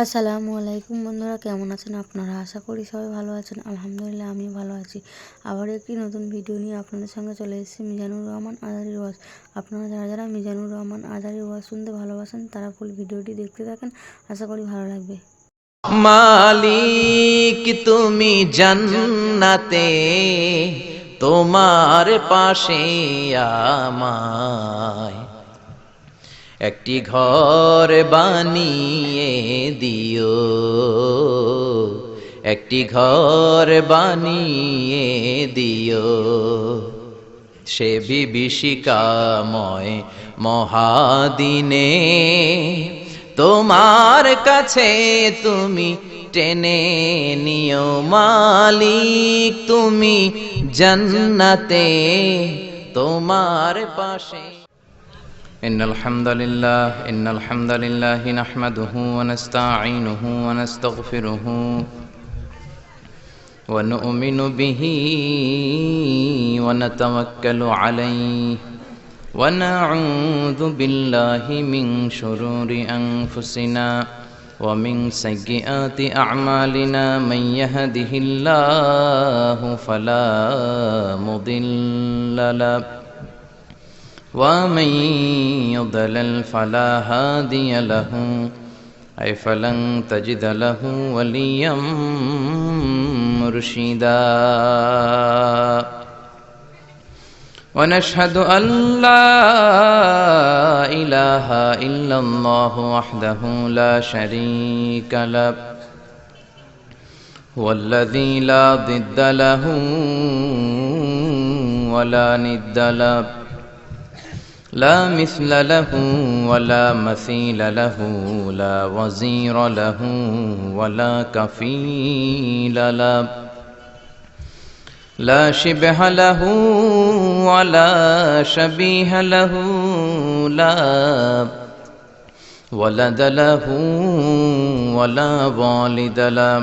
আসসালামু আলাইকুম বন্ধুরা, কেমন আছেন আপনারা? আশা করি সবাই ভালো আছেন। আলহামদুলিল্লাহ আমি ভালো আছি। আবার একটি নতুন ভিডিও নিয়ে আপনাদের সঙ্গে চলে এসেছি মিজানুর রহমান আজারির ওয়াজ। আপনারা যারা যারা মিজানুর রহমান আজারির ওয়াজ শুনতে ভালোবাসেন তারা ফুল ভিডিওটি দেখতে থাকেন, আশা করি ভালো লাগবে। মালিক তুমি জান্নাতে, তোমার পাশে আমায় একটি ঘর বানিয়ে দিও, একটি ঘর বানিয়ে দিও। সে বিভীষিকাময় মহাদিনে তোমার কাছে তুমি টেনে নিও। মালিক তুমি জান্নাতে, তোমার পাশে। ইন্নাল হামদালিল্লাহ নাহমাদুহু ওয়া নাস্তাঈনুহু ওয়া নাস্তাগফিরুহু ওয়া নু'মিনু বিহি ওয়া নাতাওয়াক্কালু আলাইহি ওয়া নাউযু বিল্লাহি মিন শুরুরি আনফুসিনা ওয়া মিন সাইয়্যিআতি আ'মালিনা মান ইয়াহদিহিল্লাহু ফালা মুদিল্লা লাহু ওয়া মান ইউদ্লিল ফালা হাদিয়া লাহু أي فلن تجد له وليا مرشدا ونشهد أن لا إله إلا الله وحده لا شريك له هو الذي لا ضد له ولا ند له لا مثل له ولا مثيل له لا وزير له ولا كفيل له لا شبه له ولا شبيه له لا ولد له ولا والد له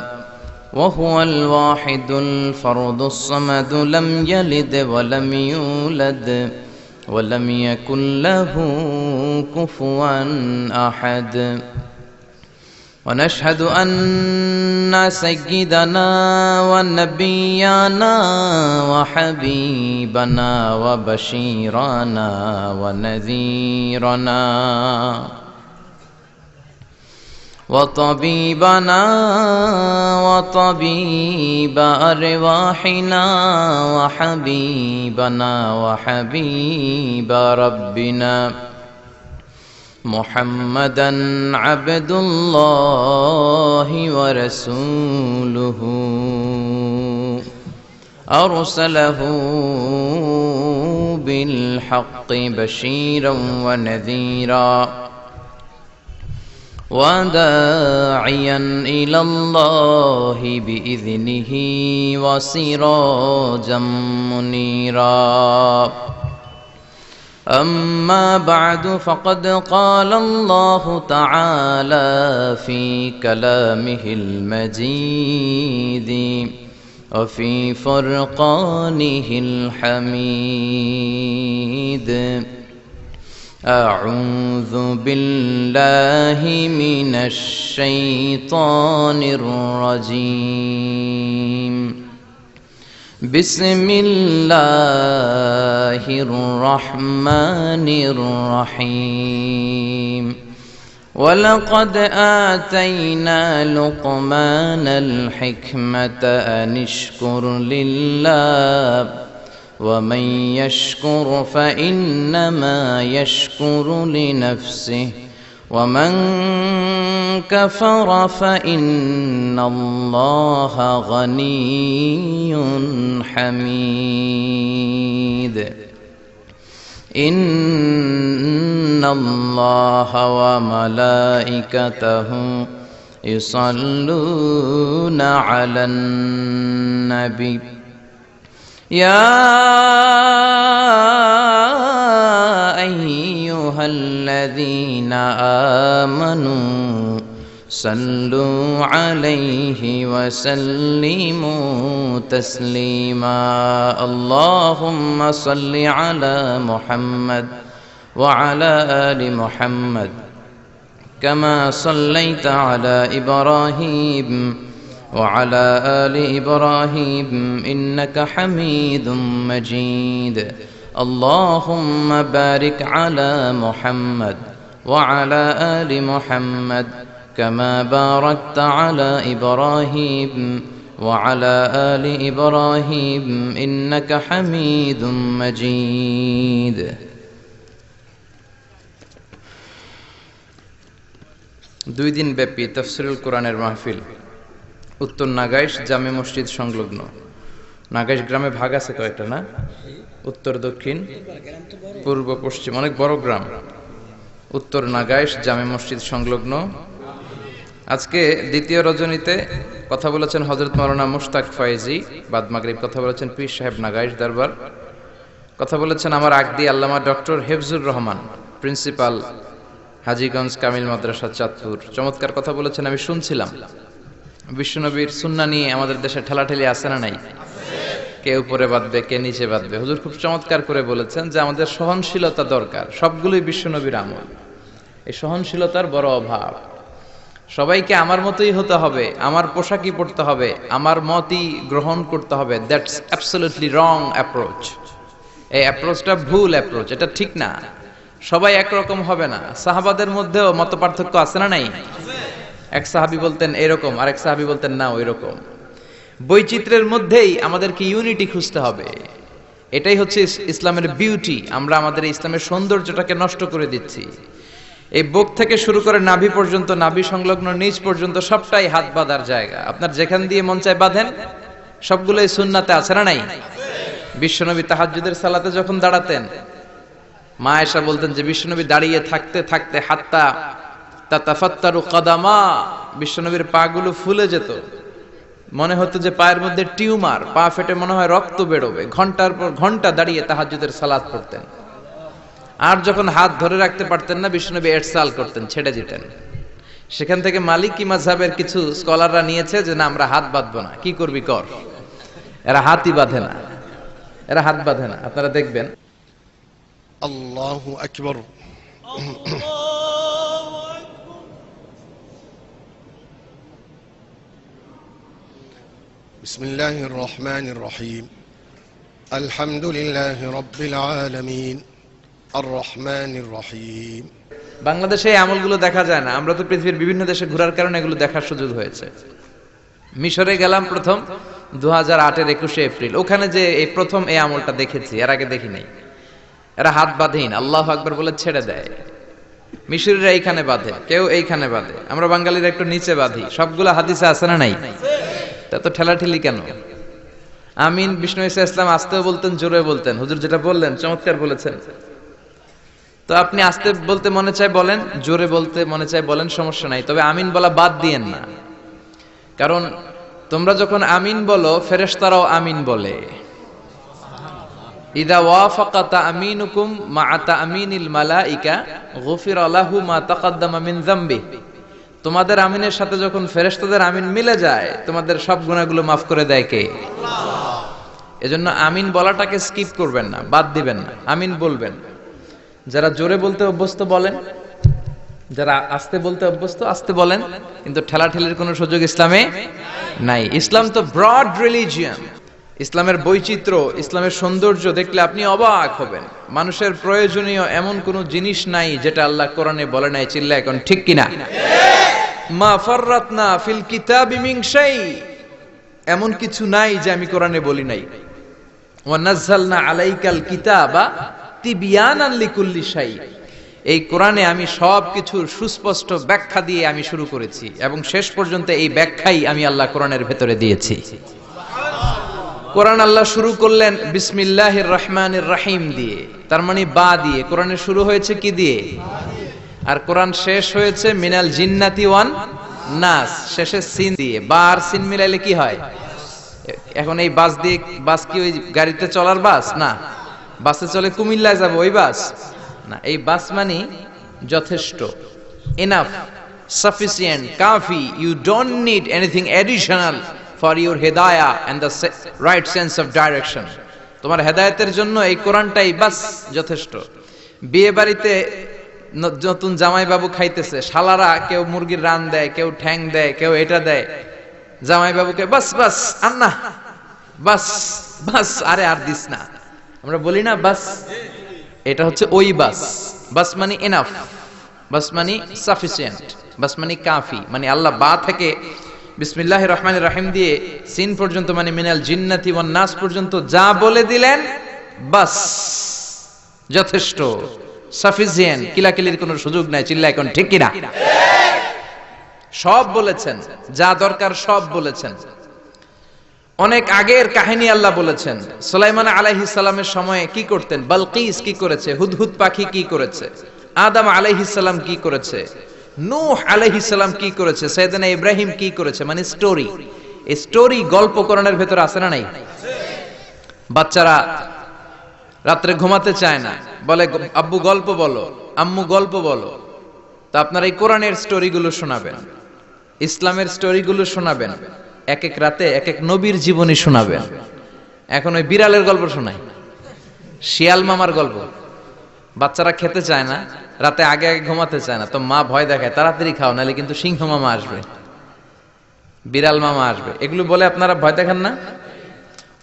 وهو الواحد الفرد الصمد لم يلد ولم يولد ولم يكن له كفوا أحد ونشهد أن سيدنا ونبينا وحبيبنا وبشيرنا ونذيرنا وطبيبنا وطبيب أرواحنا وحبيبنا وحبيب ربنا محمدا عبد الله ورسوله أرسله بالحق بشيرا ونذيرا وداعيا إلى الله بإذنه وسراجا منيرا أما بعد فقد قال الله تعالى في كلامه المجيد وفي فرقانه الحميد أعوذ بالله من الشيطان الرجيم بسم الله الرحمن الرحيم ولقد آتينا لقمان الحكمة أن اشكر لله ومن يشكر فإنما يشكر لنفسه ومن كفر فإن الله غني حميد إن الله وملائكته يصلون على النبي يا أيها الذين آمنوا صلوا عليه وسلموا تسليما اللهم صل على محمد وعلى آل محمد كما صليت على إبراهيم وعلى آل إبراهيم إنك حميد مجيد اللهم بارك على محمد وعلى آل محمد كما باركت على إبراهيم وعلى آل إبراهيم إنك حميد مجيد 2 দিন ব্যাপী তাফসীরুল কোরআনের মাহফিল উত্তর নাগাইশ জামে মসজিদ সংলগ্ন। নাগাইশ গ্রামে ভাগ আছে কয়েকটা না? উত্তর, দক্ষিণ, পূর্ব, পশ্চিম, অনেক বড় গ্রাম। উত্তর নাগাইশ জামে মসজিদ সংলগ্ন। আজকে দ্বিতীয় রজনীতে কথা বলেছেন হযরত মাওলানা মুশতাক ফয়েজী বাদ মাগরিব, কথা বলেছেন পীর সাহেব নাগাইশ দরবার, কথা বলেছেন আমার আকদি আল্লামা ডক্টর হেফজুর রহমান প্রিন্সিপাল হাজীগঞ্জ কামিল মাদ্রাসা চাঁদপুর। চমৎকার কথা বলেছেন, আমি শুনছিলাম। বিশ্বনবীর সুন্নাহ নিয়ে আমাদের দেশে ঠেলাঠেলি আছে না নাই? কে উপরে বাঁধবে, কে নিচে বাঁধবে। হুজুর খুব চমৎকার করে বলেছেন যে আমাদের সহনশীলতা দরকার। সবগুলোই বিশ্বনবীর আমল, এই সহনশীলতার বড় অভাব। সবাইকে আমার মতোই হতে হবে, আমার পোশাকই পড়তে হবে, আমার মতই গ্রহণ করতে হবে। That's absolutely wrong approach. এই অ্যাপ্রোচটা ভুল অ্যাপ্রোচ, এটা ঠিক না। সবাই একরকম হবে না। সাহাবাদের মধ্যেও মত পার্থক্য আছে না নাই? এক সাহাবী বলতেন এরকম, আরেক সাহাবী বলতেন না ওই রকম। বৈচিত্র্যের মধ্যেই আমাদেরকে ইউনিটি খুঁজতে হবে। এটাই হচ্ছে ইসলামের বিউটি। আমরা আমাদের ইসলামের সৌন্দর্যটাকে নষ্ট করে দিচ্ছি। এই বুক থেকে শুরু করে নাভি পর্যন্ত, নাভি সংলগ্ন নিচ পর্যন্ত সবটাই হাত বাঁধার জায়গা। আপনার যেখান দিয়ে মন চায় বাঁধেন, সবগুলোই সুন্নাতে আছে না নাই? বিশ্বনবী তাহাজ্জুদের সালাতে যখন দাঁড়াতেন, মা আয়েশা বলতেন যে বিশ্বনবী দাঁড়িয়ে থাকতে থাকতে হাত্তা তাতাফাত্তারু কদামা, বিশ্বনবীর পাগুলো ফুলে যেত, মনে হতো যে পায়ের মধ্যে টিউমার, পা ফেটে মনে হয় রক্ত বেরোবে। ঘন্টার পর ঘন্টা দাঁড়িয়ে তাহাজ্জুদের সালাত পড়তেন। আর যখন হাত ধরে রাখতে পারতেন না, বিশ্বনবী ইরসাল করতেন, ছেড়ে দিতেন। সেখান থেকে মালিকি মাযহাবের কিছু স্কলাররা নিয়েছে যে না, আমরা হাত বাঁধবো না। কি করবি কর, এরা হাতই বাঁধে না, এরা হাত বাঁধে না। আপনারা দেখবেন। আল্লাহু আকবার। বিসমিল্লাহির রহমানির রহিম। আলহামদুলিল্লাহি রাব্বিল আলামিন আর রহমানির রহিম। বাংলাদেশে এই আমলগুলো দেখা যায় না। আমরা তো পৃথিবীর বিভিন্ন দেশে ঘোরার কারণে এগুলো দেখার সুযোগ হয়েছে। মিশরে গেলাম প্রথম 2008-এর 21শে এপ্রিল। ওখানে যে এই প্রথম এই আমলটা দেখেছি, এর আগে দেখি নাই। এরা হাত বাঁধেন, আল্লাহু আকবার বলে ছেড়ে দেয়। মিশরীরা এইখানে বাঁধে, কেউ এইখানে বাঁধে, আমরা বাঙালিরা একটু নিচে বাঁধি। সবগুলো হাদিসে আছে না নাই? তা তো ঠেলাঠেলি কেন? আমিন বিষ্ণু ঈসা ইসলাম আস্তেও বলতেন, জোরে বলতেন। হুজুর যেটা বললেন চমৎকার বলেছেন। তো আপনি আস্তে বলতে মনে চায় বলেন, জোরে বলতে মনে চায় বলেন, সমস্যা নাই। তবে আমিন বলা বাদ দিয়েন না, কারণ তোমরা যখন আমিন বলো ফেরেশতারাও আমিন বলে। ইদা ওয়াফাকা তামিনুকুম মা তামিনিল মালাইকা গুফিরা লাহু মা তাকাদ্দামা মিন যামবি। তোমাদের আমিনের সাথে যখন ফেরেশতাদের আমিন মিলে যায়, তোমাদের সব গুনাহগুলো মাফ করে দেয় কে? আল্লাহ। এজন্য আমিন বলাটাকে স্কিপ করবেন না, বাদ দিবেন না, আমিন বলবেন। যারা জোরে বলতে অভ্যস্ত বলেন, যারা আস্তে বলতে অভ্যস্ত আস্তে বলেন, কিন্তু ঠেলাঠেলির কোনো সুযোগ ইসলামে নাই। ইসলাম তো ব্রড রিলিজিয়ন। ইসলামের বৈচিত্র্য, ইসলামের সৌন্দর্য দেখলে আপনি অবাক হবেন। মানুষের প্রয়োজনীয় এমন কোনো জিনিস নাই যেটা আল্লাহ কোরআনে বলে নাই। চিল্লা এখন ঠিক কিনা? মা ফাররাতনা ফিল কিতাবি মিন শাই, এমন কিছু নাই যে আমি কোরআনে বলি নাই। ওয়া নাযালনা আলাইকাল কিতাবা তিবিয়ানান লিকুল্লি শাই, এই কোরআনে আমি সব কিছুর সুস্পষ্ট ব্যাখ্যা দিয়ে আমি শুরু করেছি এবং শেষ পর্যন্ত এই ব্যাখ্যাই আমি আল্লাহ কোরআনের ভেতরে দিয়েছি। কোরআন আল্লাহ শুরু করলেন বিসমিল্লাহির রহমানির রহিম দিয়ে, তার মানে বা দিয়ে। কোরআনের শুরু হয়েছে কি দিয়ে? আর কোরআন শেষ হয়েছে মিনাল জিন্নাতি ওয়ান নাস, শেষে সিন দিয়ে। বা আর সিন মিলাইলে কি হয়? এখন এই বাস দিয়ে, বাস কি ওই গাড়িতে চলার বাস না? বাসে চলে কুমিল্লায় যাব ওই বাস না। এই বাস মানে যথেষ্ট, এনাফ, সাফিসিয়েন্ট, কাফি। You don't need anything additional for your হেদায়া and the right sense of direction. তোমার হেদায়েতের জন্য এই কোরআনটাই বাস যথেষ্ট। বিয়ে বাড়িতে নতুন জামাই বাবু খাইতেছে, শালারা কেউ মুরগির রান দেয়, কেউ ঠ্যাং দেয়, কেউ এটা দেয়, জামাই বাবুকে বাস বাস আন্না বাস বাস, আরে আর দিস না, আমরা বলি না বাস, এটা হচ্ছে ওই বাস। বাস মানে এনাফ, বাস মানে সাফিসিয়েন্ট, বাস মানে কাফি, মানে আল্লাহ বা থেকে বিসমিল্লাহির রহমানির রহিম দিয়ে সিন পর্যন্ত মানে মিনাল জিন্নাতি ওয়ান নাস পর্যন্ত যা বলে দিলেন বাস যথেষ্ট, সাফিসিয়েন্ট, কিলাকিলির কোনো সুযোগ নাই। চিল্লা এখন ঠিক কিনা? সব বলেছেন, যা দরকার সব বলেছেন। অনেক আগের কাহিনী আল্লাহ বলেছেন। সুলাইমান আলাইহিস সালামের সময়ে কি করতেন, বালকিস কি করেছে, হুদহুদ পাখি কি করেছে, আদম আলাইহিস সালাম কি করেছে, নূহ আলাইহিস সালাম কি করেছে, সাইয়েদনা ইব্রাহিম কি করেছে, মানে স্টোরি। এই স্টোরি গল্প কোরআনের ভেতরে আছে না নাই? বাচ্চারা রাত্রে ঘুমাতে চায় না, বলে আব্বু গল্প বলো, আম্মু গল্প বলো। তো আপনারা এই কোরআনের স্টোরিগুলো শোনাবেন, ইসলামের স্টোরিগুলো শোনাবেন, এক এক রাতে এক এক নবীর জীবনী শোনাবেন। এখন ওই বিড়ালের গল্প শোনাই, শিয়াল মামার গল্প। বাচ্চারা খেতে চায় না, রাতে আগে আগে ঘুমাতে চায় না, তো মা ভয় দেখায় তাড়াতাড়ি খাও, নাহলে কিন্তু সিংহ মামা আসবে, বিড়াল মামা আসবে, এগুলো বলে আপনারা ভয় দেখান না।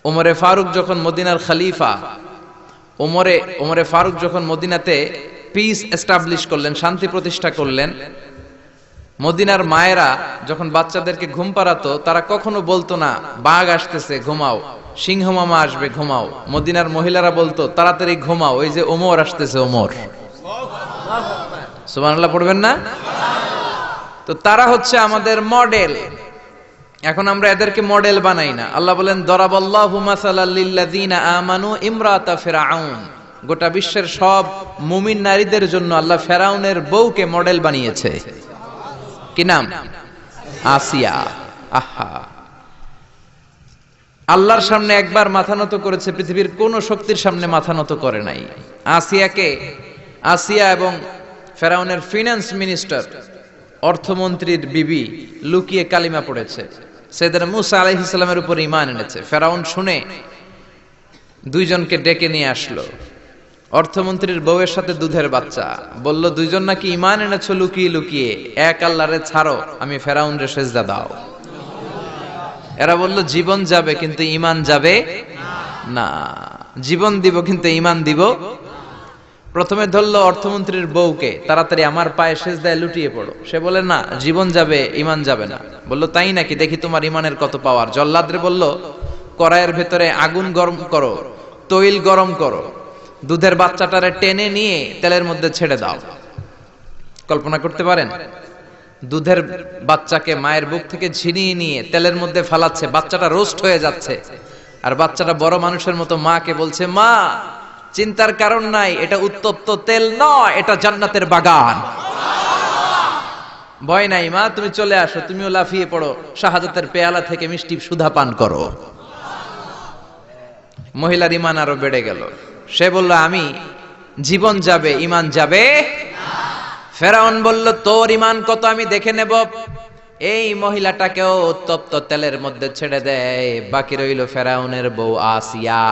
ওমরে ফারুক যখন মদিনার খলিফা, ওমরে ফারুক যখন মদিনাতে পিস এস্টাবলিশ করলেন, শান্তি প্রতিষ্ঠা করলেন, মদিনার মায়েরা যখন বাচ্চাদেরকে ঘুম পাড়াতো, তারা কখনো বলতো না বাঘ আসতেছে ঘুমাও, সিংহ মামা আসবে ঘুমাও। মদিনার মহিলারা বলতো তাড়াতাড়ি ঘুমাও, ওই যে ওমর আসতেছে ওমর। সুবহানাল্লাহ পড়বেন না? তো তারা হচ্ছে আমাদের মডেল। এখন আমরা এদেরকে মডেল বানাই না। আল্লাহ বলেন দরাবাল্লাহু মাসালাল লিল্লাযিনা আমানু ইমরাতা ফিরআউন। গোটা বিশ্বের সব মুমিন নারীদের জন্য আল্লাহ ফেরাউনের বউকে মডেল বানিয়েছে। কি নাম? আসিয়া। আহা, আল্লাহর সামনে একবার মাথা নত করেছে, পৃথিবীর কোন শক্তির সামনে মাথা নত করে নাই। আসিয়া এবং ফেরাউনের ফিনান্স মিনিস্টার, অর্থমন্ত্রীর বিবি লুকিয়ে কালিমা পড়েছে, সাইয়েদনা মূসা আলাইহিস সালামের উপর ঈমান এনেছে। ফেরাউন শুনে দুইজনকে ডেকে নিয়ে আসলো, অর্থমন্ত্রীর বউয়ের সাথে দুধের বাচ্চা, বলল দুইজন নাকি ঈমান এনেছো লুকিয়ে লুকিয়ে, এক আল্লাহরে ছাড়ো, আমি ফেরাউনরে সেজদা দাও। এরা বলল জীবন যাবে কিন্তু ঈমান যাবে না, জীবন দিব কিন্তু ঈমান দিব। প্রথমে ধরলো অর্থমন্ত্রীর বউকে, তাড়াতাড়ি আমার পায়ে সেজদায় লুটিয়ে পড়ো। সে বলে না, জীবন যাবে ঈমান যাবে না। বলল তাই নাকি, দেখি তোমার ঈমানের কত পাওয়ার। জল্লাদরে বলল কড়াইয়ের ভেতরে আগুন গরম করো, তৈল গরম করো, দুধের বাচ্চাটারে টেনে নিয়ে তেলের মধ্যে ছেড়ে দাও। কল্পনা করতে পারেন? দুধের বাচ্চাকে মায়ের বুক থেকে ছিনিয়ে নিয়ে তেলের মধ্যে ফালাচ্ছে, বাচ্চাটা রোস্ট হয়ে যাচ্ছে, আর বাচ্চাটা বড় মানুষের মতো মাকে বলছে মা চিন্তার কারণ নাই, এটা উত্তপ্ত তেল নয়, এটা জান্নাতের বাগান। ভয় নাই মা, তুমি চলে আসো, তুমিও লাফিয়ে পড়ো, শাহাদাতের পেয়ালা থেকে মিষ্টি সুধা পান করো। মহিলার ঈমান আরো বেড়ে গেল। সে বলল আমি, জীবন যাবে ঈমান যাবে। ফেরাউন বলল তোর ঈমান কত আমি দেখে নেব। এই মহিলাটাকেও উত্তপ্ত তেলের মধ্যে ছেড়ে দেয়। বাকি রইল ফেরাউনের বউ আসিয়া।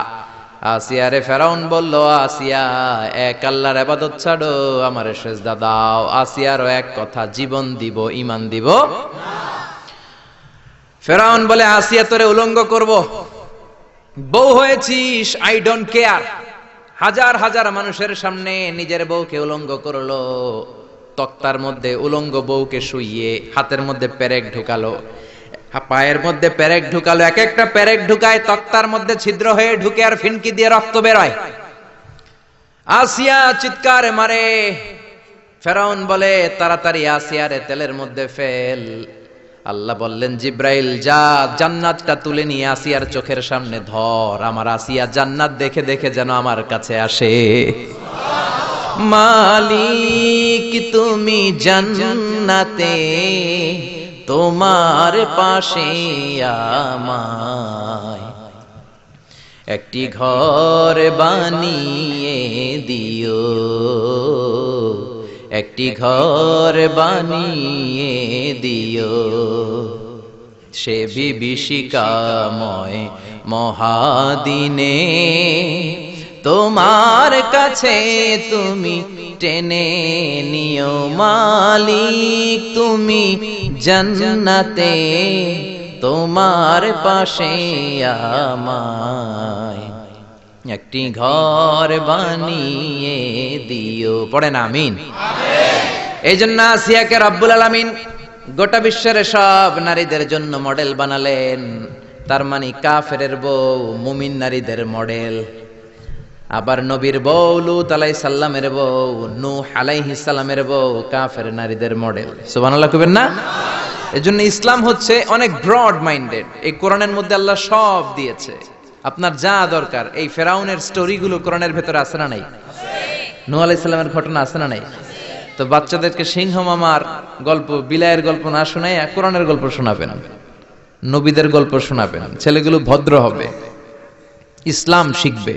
আসিয়ারে ফেরাউন বলল আসিয়া, এক আল্লাহর ইবাদত ছাড়ো, আমারে সেজদা দাও। আসিয়ারও এক কথা, জীবন দিব ঈমান দিব। ফেরাউন বলে আসিয়া তোরে উলঙ্গ করব, বউ হয়েছিস, আই ডোন্ট কেয়ার। হাজার হাজার মানুষের সামনে নিজের বউকে উলঙ্গ করলো, তক্তার মধ্যে উলঙ্গ বউকে শুইয়ে হাতের মধ্যে পেরেক ঢুকালো, পায়ের মধ্যে পেরেক ঢুকালো, এক একটা পেরেক ঢুকায় তক্তার মধ্যে ছিদ্র হয়ে ঢুকে আর ফিনকি দিয়ে রক্ত বেরোয়। আসিয়া চিৎকার মারে। ফেরাউন বলে তাড়াতাড়ি আসিয়ারে তেলের মধ্যে ফেল। আল্লাহ বললেন জিব্রাইল যা, জান্নাতটা তুলে নিয়ে আসিয়ার চোখের সামনে ধর, আমার আসিয়া জান্নাত দেখে দেখে যেন আমার কাছে আসে। মালিক তুমি জান্নাতে, তোমার পাশে আমায় একটি ঘর বানিয়ে দিও, একটি ঘর বানিয়ে দিও, সে বিভীষিকাময় মহাদিনে তোমার কাছে তুমি টেনে নিও মালিক, তুমি জান্নাতে তোমার পাশে আমায় একটি ঘর বানিয়ে দিও। পড়েন আমিন। এই জন্য আসিয়াকে রব্বুল আলামিন গোটা বিশ্বের সব নারীদের জন্য মডেল বানালেন। তার মানে কাফেরের বউ মুমিন নারীদের মডেল, আবার নবীর বউ লূত আলাইহিস সালামের বউ নূহ আলাইহিস সালামের বউ কাফের নারীদের মডেল। সুবহানাল্লাহ কইবেন না? এজন্য ইসলাম হচ্ছে অনেক ব্রড মাইন্ডেড। এই কোরআনের মধ্যে আল্লাহ সব দিয়েছে, আপনার যা দরকার। এই ফেরাউনের স্টোরিগুলো কোরআনের ভেতরে আছে না নাই? নূহ আলাইহিস সালামের ঘটনা আছে না নাই? তো বাচ্চাদেরকে সিংহ মামার গল্প, বিলায়ের গল্প না শোনায় কোরআনের গল্প শোনাবেন, নবীদের গল্প শোনাবেন। ছেলেগুলো ভদ্র হবে, ইসলাম শিখবে,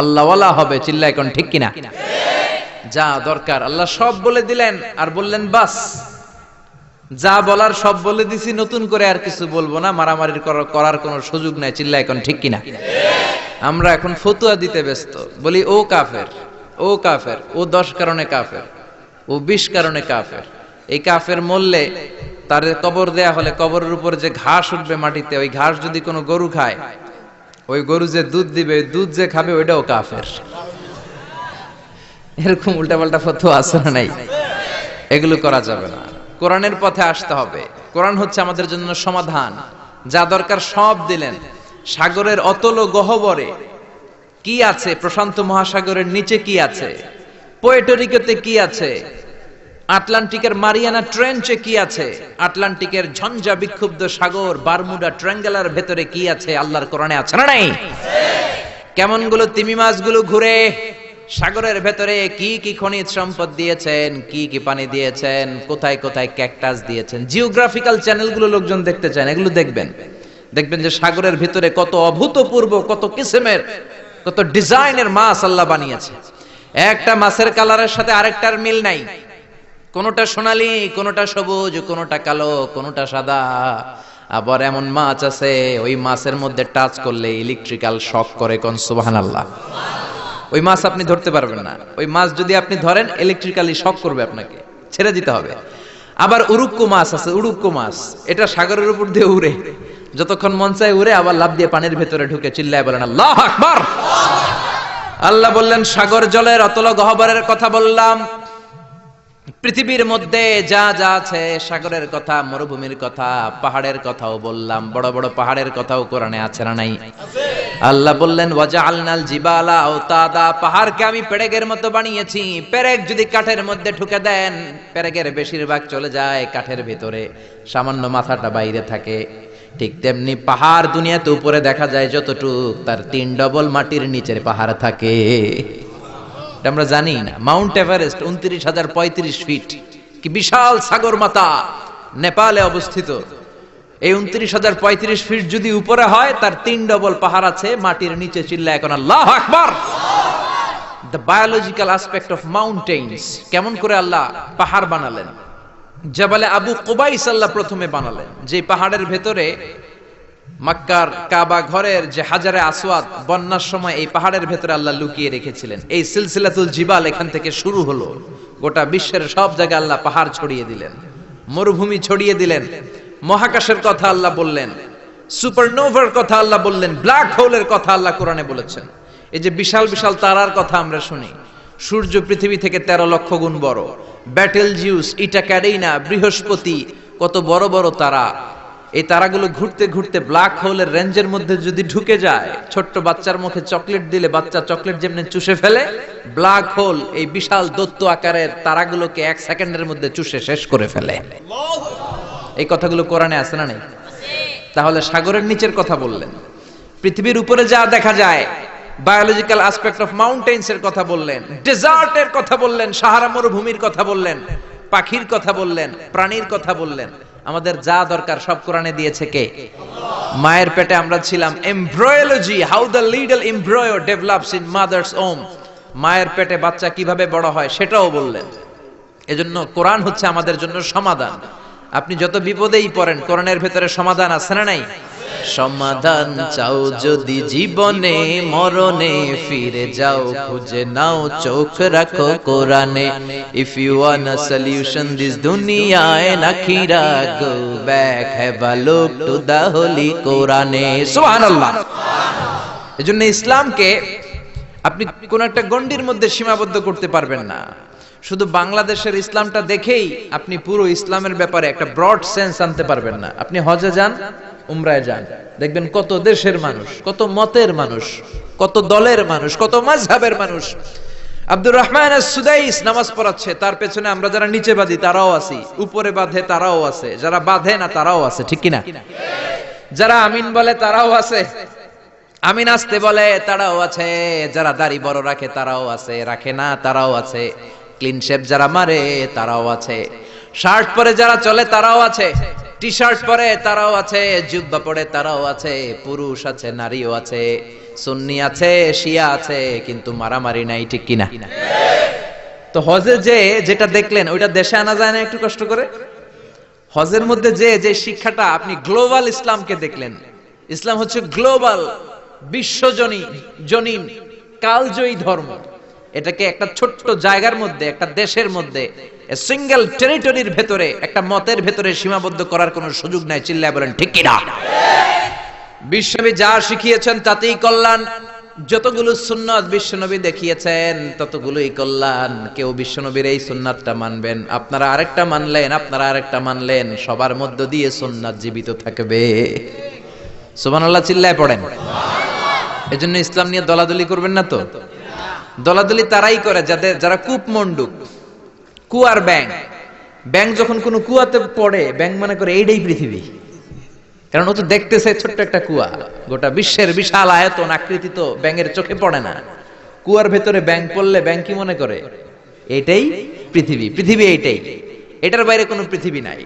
আল্লাহওয়ালা হবে। চিল্লা এখন ঠিক কিনা? যা দরকার আল্লাহ সব বলে দিলেন, আর বললেন বাস যা বলার সব বলে দিছি, নতুন করে আর কিছু বলবো না, মারামারি করার কোনো সুযোগ নাই। চিল্লা এখন ঠিক কিনা? আমরা এখন ফতুয়া দিতে ব্যস্ত, বলি ও কাফের, ও কাফের, ও 10 কারণে কাফের, ও 20 কারণে কাফের। এই কাফের মরলে তার কবর দেয়া হলে কবরের উপর যে ঘাস উঠবে মাটিতে, ওই ঘাস যদি কোনো গরু খায়, ওই গরু যে দুধ দিবে, দুধ যে খাবে ওইটাও কাফের। এরকম উল্টাপাল্টা ফতোয়া আছে না নাই? এগুলো করা যাবে না। কোরআনের পথে আসতে হবে। কোরআন হচ্ছে আমাদের জন্য সমাধান। যা দরকার সব দিলেন। সাগরের অতল গহ্বরে কি আছে, প্রশান্ত মহাসাগরের নিচে কি আছে, পোর্টোরিকোতে কি আছে, আটলান্টিকের মারিয়ানা ট্রেঞ্চে কি আছে, আটলান্টিকের ঝঞ্ঝা বিক্ষুব্ধ সাগর বারমুডা ট্রায়াঙ্গেলের ভেতরে কি আছে, আল্লাহর কোরআনে আছে না নাই? কেমন গুলো তিমি মাছগুলো ঘুরে সাগরের ভেতরে, কি কি খনিজ সম্পদ দিয়েছেন, কি কি পানি দিয়েছেন, কোথায় কোথায় ক্যাকটাস দিয়েছেন। জিওগ্রাফিক্যাল চ্যানেলগুলো লোকজন দেখতে চান, এগুলো দেখবেন। দেখবেন যে সাগরের ভিতরে কত অভূতপূর্ব, কত কিসিমের, কত ডিজাইনের মাছ আল্লাহ বানিয়েছে। একটা মাছের কালারের সাথে আরেকটার মিল নাই। কোনটা সোনালী, কোনটা সবুজ, কোনটা কালো, কোনটা সাদা। আবার এমন মাছ আছে ওই মাছের মধ্যে টাচ করলে ইলেকট্রিক্যাল শক করে। কোন সুবহানাল্লাহ। ওই মাছ আপনি ধরতে পারবেন না। ওই মাছ যদি আপনি ধরেন ইলেকট্রিক্যালি শক করবে, আপনাকে ছেড়ে দিতে হবে। আবার উড়ুক্কু মাছ আছে, উড়ুক্কু মাছ, এটা সাগরের উপর দিয়ে উড়ে, যতক্ষণ মন চায় উড়ে, আবার লাফ দিয়ে পানির ভেতরে ঢুকে। চিল্লায় বলেন আল্লাহু আকবার। আল্লাহ বললেন সাগর জলের অতল গহ্বরের কথা বললাম, পৃথিবীর মধ্যে যা যা আছে, সাগরের কথা, মরুভূমির কথা, পাহাড়ের কথাও বললাম। বড় বড় পাহাড়ের কথাও কোরআনে আছে না নাই? আল্লাহ বললেন ওয়াজআলনাল জিবালা আওতাদা, পাহাড়কে আমি পেরেকের মতো বানিয়েছি। পেরেক যদি কাঠের মধ্যে ঠুকে দেন, পেরেকের বেশিরভাগ চলে যায় কাঠের ভিতরে, সামান্য মাথাটা বাইরে থাকে। ঠিক তেমনি পাহাড় দুনিয়াতে উপরে দেখা যায় যতটুক, তার 3 ডবল মাটির নিচের পাহাড় থাকে। আমরা জানি না। মাউন্ট এভারেস্ট 29,035 ফিট, কি বিশাল সাগর মাথা, নেপালে অবস্থিত। এই 29,035 ফিট যদি উপরে হয়, তার 3 ডবল পাহাড় আছে মাটির নিচে। চিল্লায় এখন আল্লাহু আকবার। দ্য বায়োলজিক্যাল অ্যাসপেক্ট অফ মাউন্টেইনস, কেমন করে আল্লাহ পাহাড় বানালেন। জাবালে আবু কুবাইস আল্লাহ প্রথমে বানালেন, যে পাহাড়ের ভেতরে মক্কার কাবা ঘরের যে হাজারে আসওয়াদ, বন্যার সময় এই পাহাড়ের ভেতরে আল্লাহ লুকিয়ে রেখেছিলেন। এই সিলসিলাতুল জিবাল এখান থেকে শুরু হলো। গোটা বিশ্বের সব জায়গায় আল্লাহ পাহাড় ছড়িয়ে দিলেন, মরুভূমি ছড়িয়ে দিলেন। মহাকাশের কথা আল্লাহ বললেন, সুপারনোভার কথা আল্লাহ বললেন, ব্ল্যাক হোলের কথা আল্লাহ কোরআনে বলেছেন। এই যে বিশাল বিশাল তারার কথা আমরা শুনি, সূর্য পৃথিবী থেকে 13 লক্ষ গুণ বড়। ব্যাটেলজিউস, ইটা ক্যারিনা, বৃহস্পতি, কত বড় বড় তারা। এই তারাগুলো ঘুরতে ঘুরতে ব্ল্যাক হোলের রেঞ্জের মধ্যে যদি ঢুকে যায়, ছোট্ট বাচ্চার মুখে চকলেট দিলে বাচ্চা চকলেট যেমনি চুষে ফেলে, ব্ল্যাক হোল এই বিশাল দৈত্য আকারের তারাগুলোকে 1 সেকেন্ডের মধ্যে চুষে শেষ করে ফেলে। এই কথাগুলো কোরআনে আছে না নাই? তাহলে সাগরের নিচের কথা বললেন, পৃথিবীর উপরে যা দেখা যায়, বায়োলজিক্যাল অ্যাসপেক্ট অফ মাউন্টেইনস এর কথা বললেন, ডেজার্টের কথা বললেন, সাহারা মরুভূমির কথা বললেন, পাখির কথা বললেন, প্রাণীর কথা বললেন। আমাদের যা দরকার সব কোরআনে দিয়েছে কে? মায়ের পেটে আমরা ছিলাম। Embryology, how the little embryo develops in mother's womb, মায়ের পেটে বাচ্চা কিভাবে বড় হয় সেটাও বললেন। এজন্য কোরআন হচ্ছে আমাদের জন্য সমাধান। আপনি যত বিপদেই পড়েন, কোরআনের ভেতরে সমাধান আছে না নাই? সমাধান চাও যদি জীবনে মরণে ফিরে যাও খুঁজে নাও চোখ রাখো কোরআনে if you want a solution this দুনিয়া এন্ড আখিরা go back have a look to the holy কোরআনে সুবহানাল্লাহ। এজন্য ইসলামকে আপনি কোন একটা গণ্ডির মধ্যে সীমাবদ্ধ করতে পারবেন না। শুধু বাংলাদেশের ইসলামটা দেখেই আপনি পুরো ইসলামের ব্যাপারে একটা ব্রড সেন্স আনতে পারবেন না। আপনি হজে যান, উমরায় যান, দেখবেন কত দেশের মানুষ, কত মতের মানুষ, কত দলের মানুষ, কত মাযহাবের মানুষ। আব্দুর রহমান আস-সুদাইস নামাজ পড়াচ্ছে, তার পেছনে আমরা যারা নিচে বাঁধি তারাও আছি, উপরে বাঁধে তারাও আছে, যারা বাঁধে না তারাও আছে, ঠিক কিনা? যারা আমিন বলে তারাও আছে, আমিন আসতে বলে তারাও আছে, যারা দাড়ি বড় রাখে তারাও আছে, রাখে না তারাও আছে, ক্লিন শেভ যারা মারে তারাও আছে, শার্ট পরে যারা চলে তারাও আছে, টি শার্ট পরে তারাও আছে, জুব্বা পরে তারাও আছে, পুরুষ আছে, নারীও আছে, সুন্নি আছে, শিয়া আছে, কিন্তু মারামারি নাই, ঠিক কিনা? তো হজে যে যেটা দেখলেন ওইটা দেশে আনা যায় না একটু কষ্ট করে? হজের মধ্যে যে শিক্ষাটা আপনি গ্লোবাল ইসলামকে দেখলেন। ইসলাম হচ্ছে গ্লোবাল, বিশ্বজনীন, কালজয়ী ধর্ম। এটাকে একটা ছোট্ট জায়গার মধ্যে, একটা দেশের মধ্যে, সিঙ্গেল টেরিটরির ভেতরে, একটা মতের ভেতরে সীমাবদ্ধ করার কোনো সুযোগ নাই। চিল্লায় বলেন ঠিক কিনা? বিশ্বনবী যা শিখিয়েছেন তাতেই কল্যাণ। যতগুলো সুন্নাত বিশ্বনবী দেখিয়েছেন ততগুলোই কল্যাণ। কেউ বিশ্বনবীর এই সুন্নাতটা মানবেন, আপনারা আরেকটা মানলেন, আপনারা আরেকটা মানলেন, সবার মধ্য দিয়ে সুন্নাত জীবিত থাকবে। সুবহানাল্লাহ চিল্লায় পড়েন। এজন্য ইসলাম নিয়ে দলাদলি করবেন না তো। দলাদলি তারাই করে যারা কূপমণ্ডুক, কুয়ার ব্যাং। ব্যাং যখন কোনো কুয়াতে পড়ে, ব্যাং মনে করে এইটাই পৃথিবী, কারণ ও তো দেখতেছে ছোট্ট একটা কুয়া। গোটা বিশ্বের বিশাল আয়তন আকৃতি তো ব্যাঙের চোখে পড়ে না। কুয়ার ভেতরে ব্যাং পড়লে ব্যাং কি মনে করে? এটাই পৃথিবী, পৃথিবী এইটাই, এটার বাইরে কোনো পৃথিবী নাই।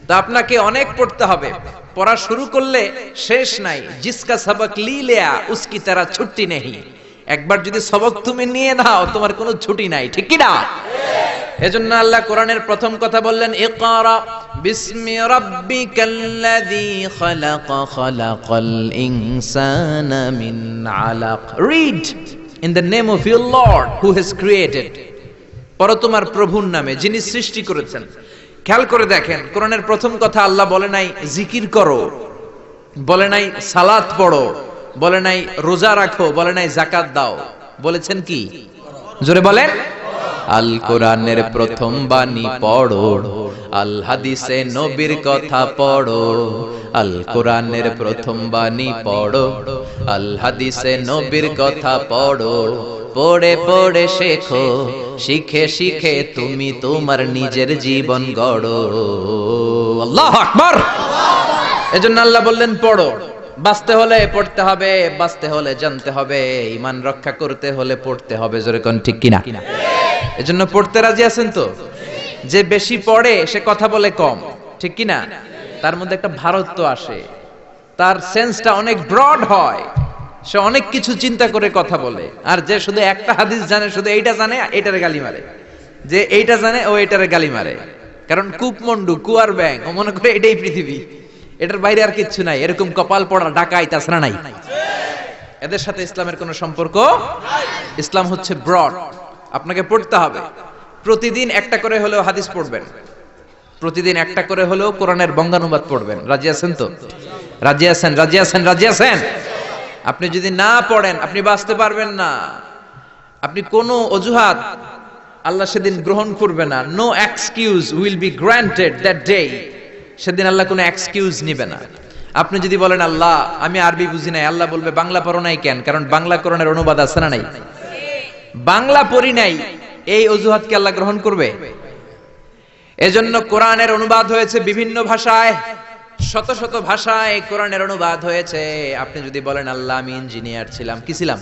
তো আপনাকে অনেক পড়তে হবে, পড়া শুরু করলে শেষ নাই। জিসকা সবক লি লিয়া উসকি তারা ছুটি নেই। একবার যদি সবক তুমি নিয়ে নাও তোমার কোনো ছুটি নাই, ঠিক কি না? এজন্য আল্লাহ কোরআনের প্রথম কথা বললেন ইকরা বিসমি রাব্বিকাল্লাযী খালাক খালাকাল ইনসানা মিন আলাক। Read in the name of your lord who has created. পড়ো তোমার প্রভুর নামে যিনি সৃষ্টি করেছেন। খেয়াল করে দেখেন, কোরআনের প্রথম কথা আল্লাহ বলে নাই জিকির করো, বলে নাই সালাত পড়ো, বলে নাই রোজা রাখো, বলে নাই যাকাত দাও, বলেছেন কি? জোরে বলেন। আল কোরআনের প্রথম বাণী পড়ো, আল হাদিসে নবীর কথা পড়ো। আল কোরআনের প্রথম বাণী পড়ো, আল হাদিসে নবীর কথা পড়ো। পড়ে পড়ে শেখো, শিখে শিখে তুমি তোমার নিজের জীবন গড়ো। আল্লাহু আকবার। এজন্য আল্লাহ বললেন পড়ো। বাঁচতে হলে পড়তে হবে, বাঁচতে হলে জানতে হবে, ঈমান রক্ষা করতে হলে পড়তে হবে। জোরে কোন ঠিক কিনা? এজন্য পড়তে রাজি আছেন তো? যে বেশি পড়ে সে কথা বলে কম, ঠিক কিনা? তার মধ্যে একটা ভারত্ব আসে, তার সেন্সটা অনেক ব্রড হয়, সে অনেক কিছু চিন্তা করে কথা বলে। আর যে শুধু একটা হাদিস জানে, শুধু এইটা জানে, এইটারে গালি মারে, যে এইটা জানে ও এইটারে গালি মারে। কারণ কূপমণ্ডু, কুয়ার ব্যাং, ও মনে করে এটাই পৃথিবী, এটার বাইরে আর কিচ্ছু নাই। এরকম কপাল পড়া ডাকাই তাছাড়া নাই। এদের সাথে ইসলামের কোনো সম্পর্ক নাই। ইসলাম হচ্ছে ব্রড। আপনাকে পড়তে হবে, প্রতিদিন একটা করে হলেও হাদিস পড়বেন, প্রতিদিন একটা করে হলেও কোরআনের বঙ্গানুবাদ পড়বেন। রাজি আছেন তো? রাজি আছেন? রাজি আছেন? রাজি আছেন? আপনি যদি না পড়েন আপনি বাঁচতে পারবেন না। আপনি কোনো অজুহাত আল্লাহ সেদিন গ্রহণ করবে না। No excuse will be granted that day. সেদিন আল্লাহ কোনো এক্সকিউজ নিবে না। আপনি যদি বলেন আল্লাহ আমি আরবি বুঝি নাই, আল্লাহ বলবে বাংলা পড়ো নাই কেন? কারণ বাংলা কোরআনের অনুবাদ আছে না নাই? বাংলা পড়ি নাই, এই অজুহাতকে আল্লাহ গ্রহণ করবে? এজন্য কোরআনের অনুবাদ হয়েছে বিভিন্ন ভাষায়, শত শত ভাষায় কোরআনের অনুবাদ হয়েছে। আপনি যদি বলেন আল্লাহ আমি ইঞ্জিনিয়ার ছিলাম, কি ছিলাম?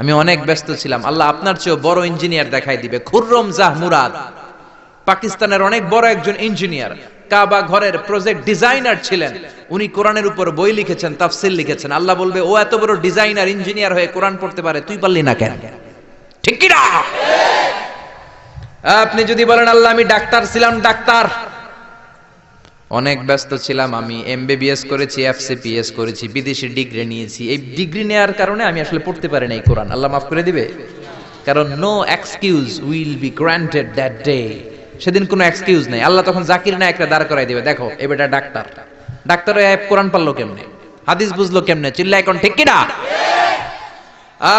আমি অনেক ব্যস্ত ছিলাম, আল্লাহ আপনার চেয়ে বড় ইঞ্জিনিয়ার দেখাই দিবে। খুররম জাহ মুরাদ পাকিস্তানের অনেক বড় একজন ইঞ্জিনিয়ার, কাবা ঘরের প্রজেক্ট ডিজাইনার ছিলেন। উনি কোরআনের উপর বই লিখেছেন, তাফসীর লিখেছেন। আল্লাহ বলবে ও এত বড় ডিজাইনার, ইঞ্জিনিয়ার হয়ে কোরআন পড়তে পারে, তুই পারলি না কেন? ঠিক কি না? আপনি যদি বলেন আল্লাহ আমি ডাক্তার ছিলাম, ডাক্তার, অনেক ব্যস্ত ছিলাম, আমি এমবিবিএস করেছি, এফসিপিএস করেছি, বিদেশি ডিগ্রি নিয়েছি। এই ডিগ্রি নেওয়ার কারণে আমি আসলে পড়তে পারি না এই কোরআন। আল্লাহ মাফ করে দিবে, কারণ no excuse will be granted that day. সেদিন কোনো এক্সকিউজ নাই। আল্লাহ তখন জাকির নায়েকরা দাঁড় করাই দিবে, দেখো এ বেটা ডাক্তার, ডাক্তার কোরআন পারলো কেমনে, হাদিস বুঝলো কেমনে, চিল্লা এখন ঠিক কিনা?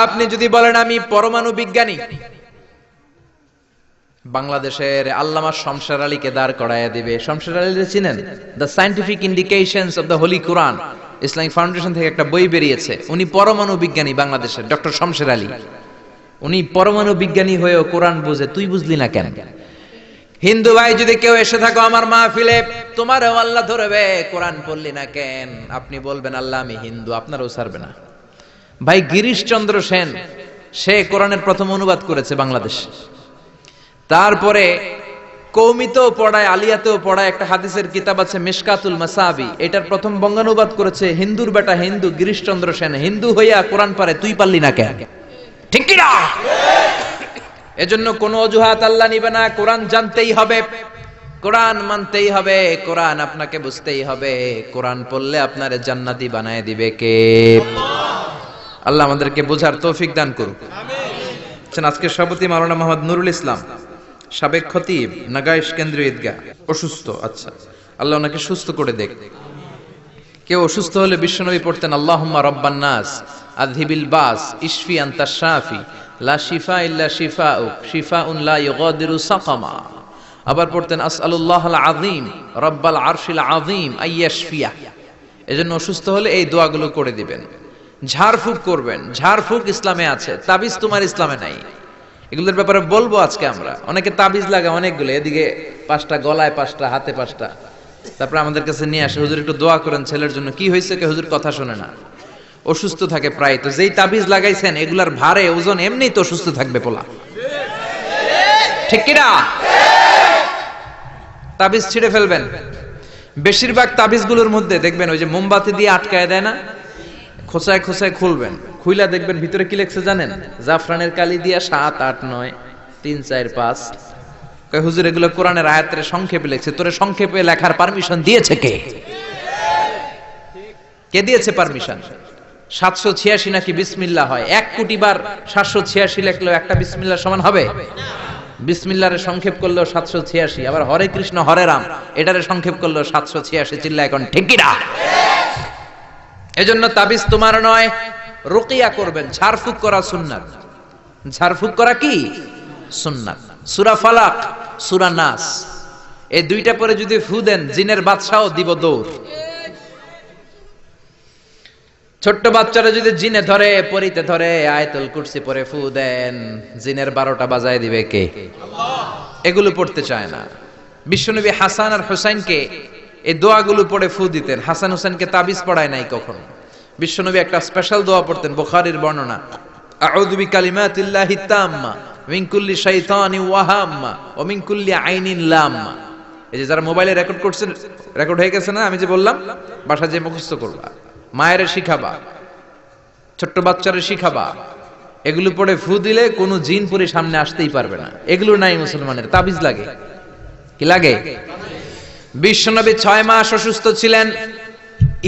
আপনি যদি বলেন আমি পরমাণু বিজ্ঞানী, বাংলাদেশের আল্লামা শমশের আলীকে দাঁড় করাইয়া দিবে। শমশের আলী চিনেন? The scientific indications of the Holi Quran, Islamic foundation থেকে একটা বই বেরিয়েছে। উনি পরমাণু বিজ্ঞানী, বাংলাদেশের ডক্টর শমশের আলী। উনি পরমাণু বিজ্ঞানী হয়েও কোরআন বুঝে, তুই বুঝলি না কেন? হিন্দু ভাই যদি কেউ এসে থাকো আমার মাহফিলে, তোমারও আল্লাহ ধরবে, কোরআন পড়লি না কেন? আপনি বলবেন আল্লাহ আমি হিন্দু, আপনারও ছাড়বে না। ভাই গিরিশচন্দ্র সেন, সে কোরআনের প্রথম অনুবাদ করেছে বাংলাদেশ। তারপরে কৌমিতেও পড়ায়, আলিয়াতেও পড়ায়, একটা হাদিসের কিতাব আছে মিশকাতুল মাসাবি, এটার প্রথম বঙ্গানুবাদ করেছে হিন্দুর বেটা হিন্দু গিরিশচন্দ্র সেন। হিন্দু হইয়া কোরআন পারে, তুই পারলি না কেন? ঠিক কি না? এজন্য কোনো অজুহাত আল্লাহ নিবে না। কোরআন জানতেই হবে, কোরআন মানতেই হবে, কোরআন আপনাকে বুঝতেই হবে। কোরআন পড়লে আপনারে জান্নাতি বানায় দিবে কে? আল্লাহ আমাদেরকে বোঝার তৌফিক দান করুক। আজকে সভাপতি মাওলানা মোহাম্মদ নুরুল ইসলাম, সাবেক খতিব, নাগাইশ কেন্দ্রীয় ঈদগাহ, অসুস্থ। আচ্ছা, আল্লাহ ওনাকে সুস্থ করে দেখ। কেউ অসুস্থ হলে বিশ্বনবী পড়তেন আল্লাহুম্মা রব্বান নাস আযহিবিল বাস ইশফি আনতা শাফি লা শিফা ইল্লা শিফাউক শিফাউন লা ইগাদিরু সাকামা। আবার পড়তেন আসআলুল্লাহাল আযীম রব্বাল আরশিল আযীম আইয়াশফিয়া। এজন্য অসুস্থ হলে এই দোয়াগুলো করে দিবেন। ঝাড়ফুঁক করবেন, ঝাড়ফুঁক ইসলামে আছে, তাবিজ তোমার ইসলামে নাই। এগুলোর ব্যাপারে বলবো আজকে আমরা। অনেকে তাবিজ লাগা অনেকগুলো, এদিকে 5টা, গলায় 5টা, হাতে 5টা, তারপরে আমাদের কাছে নিয়ে আসে, হুজুর একটু দোয়া করেন ছেলের জন্য। কি হয়েছে? কে হুজুর কথা শোনে না, অসুস্থ থাকে প্রায়। তো যেই তাবিজ লাগাইছেন এগুলার ভারে ওজন এমনি তো অসুস্থ থাকবে পোলা, ঠিক কিনা? তাবিজ ছিঁড়ে ফেলবেন। বেশিরভাগ তাবিজগুলোর মধ্যে দেখবেন ওই যে মোমবাতি দিয়ে আটকায় দেয় না, খোঁচায় খোঁচায় খুলবেন, খুইলা দেখবেন ভিতরে কি লেখছে জানেন? জাফরানের কালি দিয়া 7, 8, 9, 3, 4, 5। কয় হুজুর এগুলো কোরআনের আয়াতের সংক্ষেপে লেখছে। তোরে সংক্ষেপে লেখার পারমিশন দিয়েছে কে? কে দিয়েছে পারমিশন? 786 নাকি বিসমিল্লাহ হয়? 1 কোটি বার 786 লেখলেও একটা বিসমিল্লাহ সমান হবে? বিসমিল্লাহরে সংক্ষেপ করলেও 786। আবার হরে কৃষ্ণ হরে রাম এটারে সংক্ষেপ করলেও 786। চিল্লা এখন ঠিক কি না? এজন্য তাবিজ তোমার নয়, রুকিয়া করবেন। ঝাড়ফুঁক করা সুন্নাত। ঝাড়ফুঁক করা কি সুন্নাত। সূরা ফালাক, সূরা নাস, এই দুইটা পরে যদি ফু দেন জিনের বাদশাও দিব দৌড়। ছোট্ট বাচ্চারা যদি জিনে ধরে, পরিতে ধরে, আয়াতুল কুরসি পরে ফু দেন, জিনের 12টা বাজায় দিবে কে? আল্লাহ। এগুলো পড়তে চায় না। বিশ্বনবী হাসান আর হুসাইনকে এই দোয়াগুলো পড়ে ফু দিতেন। হাসান হুসাইনকে তাবিজ পড়ায় নাই কখনো। বিশ্বনবী একটা স্পেশাল দোয়া পড়তেন, বুখারীর বর্ণনা, আউযু বিকালিমাতিল্লাহি তাম্মা মিন কুল্লি শাইতানি ওয়া হাম্মা ওয়া মিন কুল্লি আইনিন লাম্মা। এই যে যারা মোবাইলে রেকর্ড করছেন, রেকর্ড হয়ে গেছে না? আমি যে বললাম বাসা যে মুখস্থ করবা, মায়ের শিখাবা, ছোট্ট বাচ্চারে শিখাবা। এগুলো পড়ে ফু দিলে কোনো জিন পুরি সামনে আসতেই পারবে না। এগুলো নাই মুসলমানের, তাবিজ লাগে। কি লাগে? বিশ্বনবী 6 মাস অসুস্থ ছিলেন।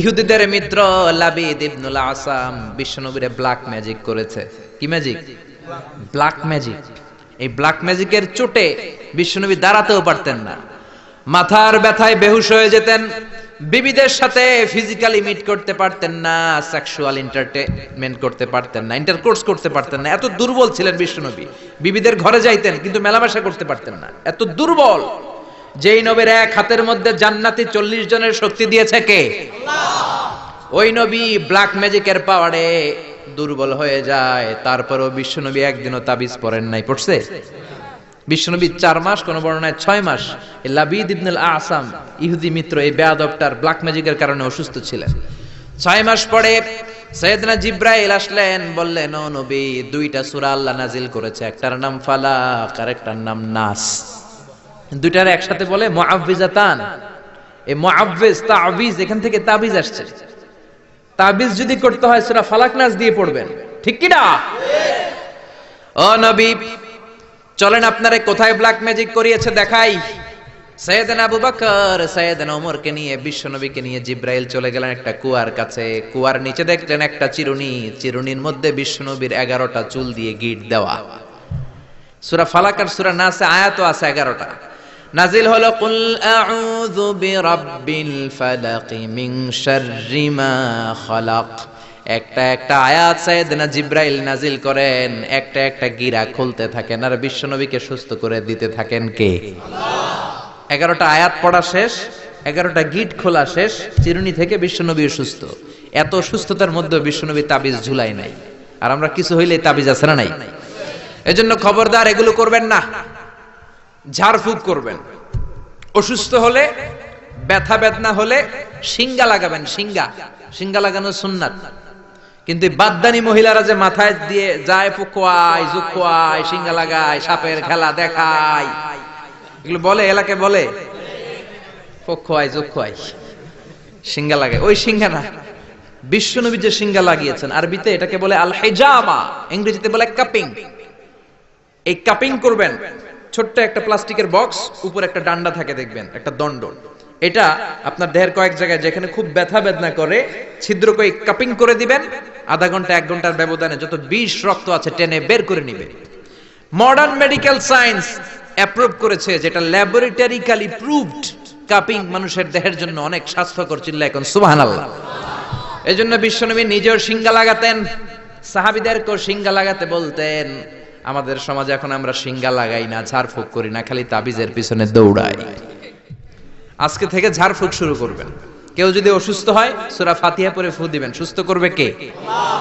ইহুদিদের মিত্র লাবিদ ইবনুল আসাম বিশ্বনবীরে ব্ল্যাক ম্যাজিক করেছে। কি ম্যাজিক? Black magic. এই ব্ল্যাক ম্যাজিকের চোটে বিশ্বনবী দাঁড়াতেও পারতেন না, মাথার ব্যথায় বেহুশ হয়ে যেতেন, বিবিদের সাথে ফিজিক্যালি মিট করতে পারতেন না, সেক্সুয়াল এন্টারটেইনমেন্ট করতে পারতেন না, ইন্টারকোর্স করতে পারতেন না। এত দুর্বল ছিলেন বিশ্বনবী। বিবিদের ঘরে যাইতেন কিন্তু মেলামেশা করতে পারতেন না, এত দুর্বল। যেই নবীর এক হাতের মধ্যে জান্নাতি 40 জনের শক্তি দিয়েছে কে? আল্লাহ। ওই নবী ব্ল্যাক ম্যাজিকের পাওয়ারে দুর্বল হয়ে যায়। তারপরেও বিশ্বনবী একদিনও তাবিজ পড়েন নাই। পড়ছে? বিশ্বনবী 4 মাস, কোন বর্ণনায় 6 মাস, লাবিদ ইবনুল আসাম ইহুদি মিত্র এই বেয়াদবটার ব্ল্যাক ম্যাজিকের কারণে অসুস্থ ছিলেন। 6 মাস পরে সাইয়েদনা জিব্রাইল আসলেন, বললেন ও নবী, 2টা সূরা আল্লাহ নাজিল করেছে, একটার নাম ফালাক আর একটার নাম নাস। দুইটার একসাথে বলে মুআউযিজাতান। এই মুআউযিজ, তাবিজ, এখান থেকে তাবিজ আসছে। তাবিজ যদি করতে হয় সূরা ফালাক নাস দিয়ে পড়বেন, ঠিক কি না? ও নবী, চলেন আপনারে কোথায় ব্ল্যাক ম্যাজিক করিয়েছে দেখাই। সাইয়েদনা আবু বকর সাইয়েদনা ওমরকে নিয়ে বিশ্বনবীকে নিয়ে জিব্রাইল চলে গেলেন একটা কুয়ার কাছে। কুয়ার নিচে দেখলেন একটা চিরুনি, চিরুনির মধ্যে বিশ্বনবীর 11টা চুল দিয়ে গিট দেওয়া। সূরা ফালাক আর সূরা নাসে আয়াতও আছে 11টা। নাজিল হলো কুল আউযু বিরাব্বিল ফালাক মিন শাররি মা খালাক। একটা একটা আয়াত সাইয়েদনা জিব্রাইল নাজিল করেন, একটা একটা গিরা খুলতে থাকেন আর বিশ্বনবীকে সুস্থ করে দিতে থাকেন কে? আল্লাহ। 11টা আয়াত পড়া শেষ, 11টা গিট খোলা শেষ, চিরুনি থেকে বিশ্বনবী সুস্থ। এত সুস্থতার মধ্যে বিশ্বনবী তাবিজ ঝুলাই নাই। আর আমরা কিছু হইলে তাবিজ আছে না নাই? এজন্য খবরদার এগুলো করবেন না। ঝাড়ফুঁক করবেন। অসুস্থ হলে, ব্যথা বেদনা হলে শিঙ্গা লাগাবেন। শিঙ্গা লাগানো সুন্নাত। কিন্তু বাদদানি মহিলারা যে মাথায় দিয়ে যায় ফুকোয়ায়, জুকোয়ায়, শিঙ্গা লাগায়, সাপের খেলা দেখায়, এগুলো বলে এলাকায় বলে ফুকোয়ায়, জুকোয়ায়, শিঙ্গা লাগায়। ওই শিঙ্গা না, বিশ্বনবী যে শিঙ্গা লাগিয়েছেন আরবিতে এটাকে বলে আল হিজামা, ইংরেজিতে বলে কাপিং। এই কাপিং করবেন। ছোট্ট একটা প্লাস্টিকের বক্স, উপর একটা ডান্ডা থাকে দেখবেন, একটা দণ্ড। এটা আপনার দেহের কয়েক জায়গায় যেখানে খুব ব্যথা বেদনা করে ছিদ্র করে কাপিং করে দিবেন। আধা ঘন্টা 1 ঘন্টার ব্যবধানে যত বিষ রক্ত আছে টেনে বের করে নিবে। মডার্ন মেডিকেল সায়েন্স অ্যাপ্রুভ করেছে, যেটা ল্যাবরেটরিক্যালি প্রুভড, কাপিং মানুষের দেহের জন্য অনেক স্বাস্থ্যকর। চিল্লা এখন সুবহানাল্লাহ। এজন্য বিশ্বনবী নিজেও শিঙ্গা লাগাতেন, সাহাবীদেরকেও শিঙ্গা লাগাতে বলতেন। আমাদের সমাজে এখন আমরা শিঙ্গা লাগাই না, ঝাড়ফুঁক করি না, খালি তাবিজের পিছনে দৌড়াই। আজকে থেকে ঝাড়ফুঁক শুরু করবেন। কেউ যদি অসুস্থ হয় সূরা ফাতিহা পড়ে ফু দিবেন। সুস্থ করবে কে? আল্লাহ।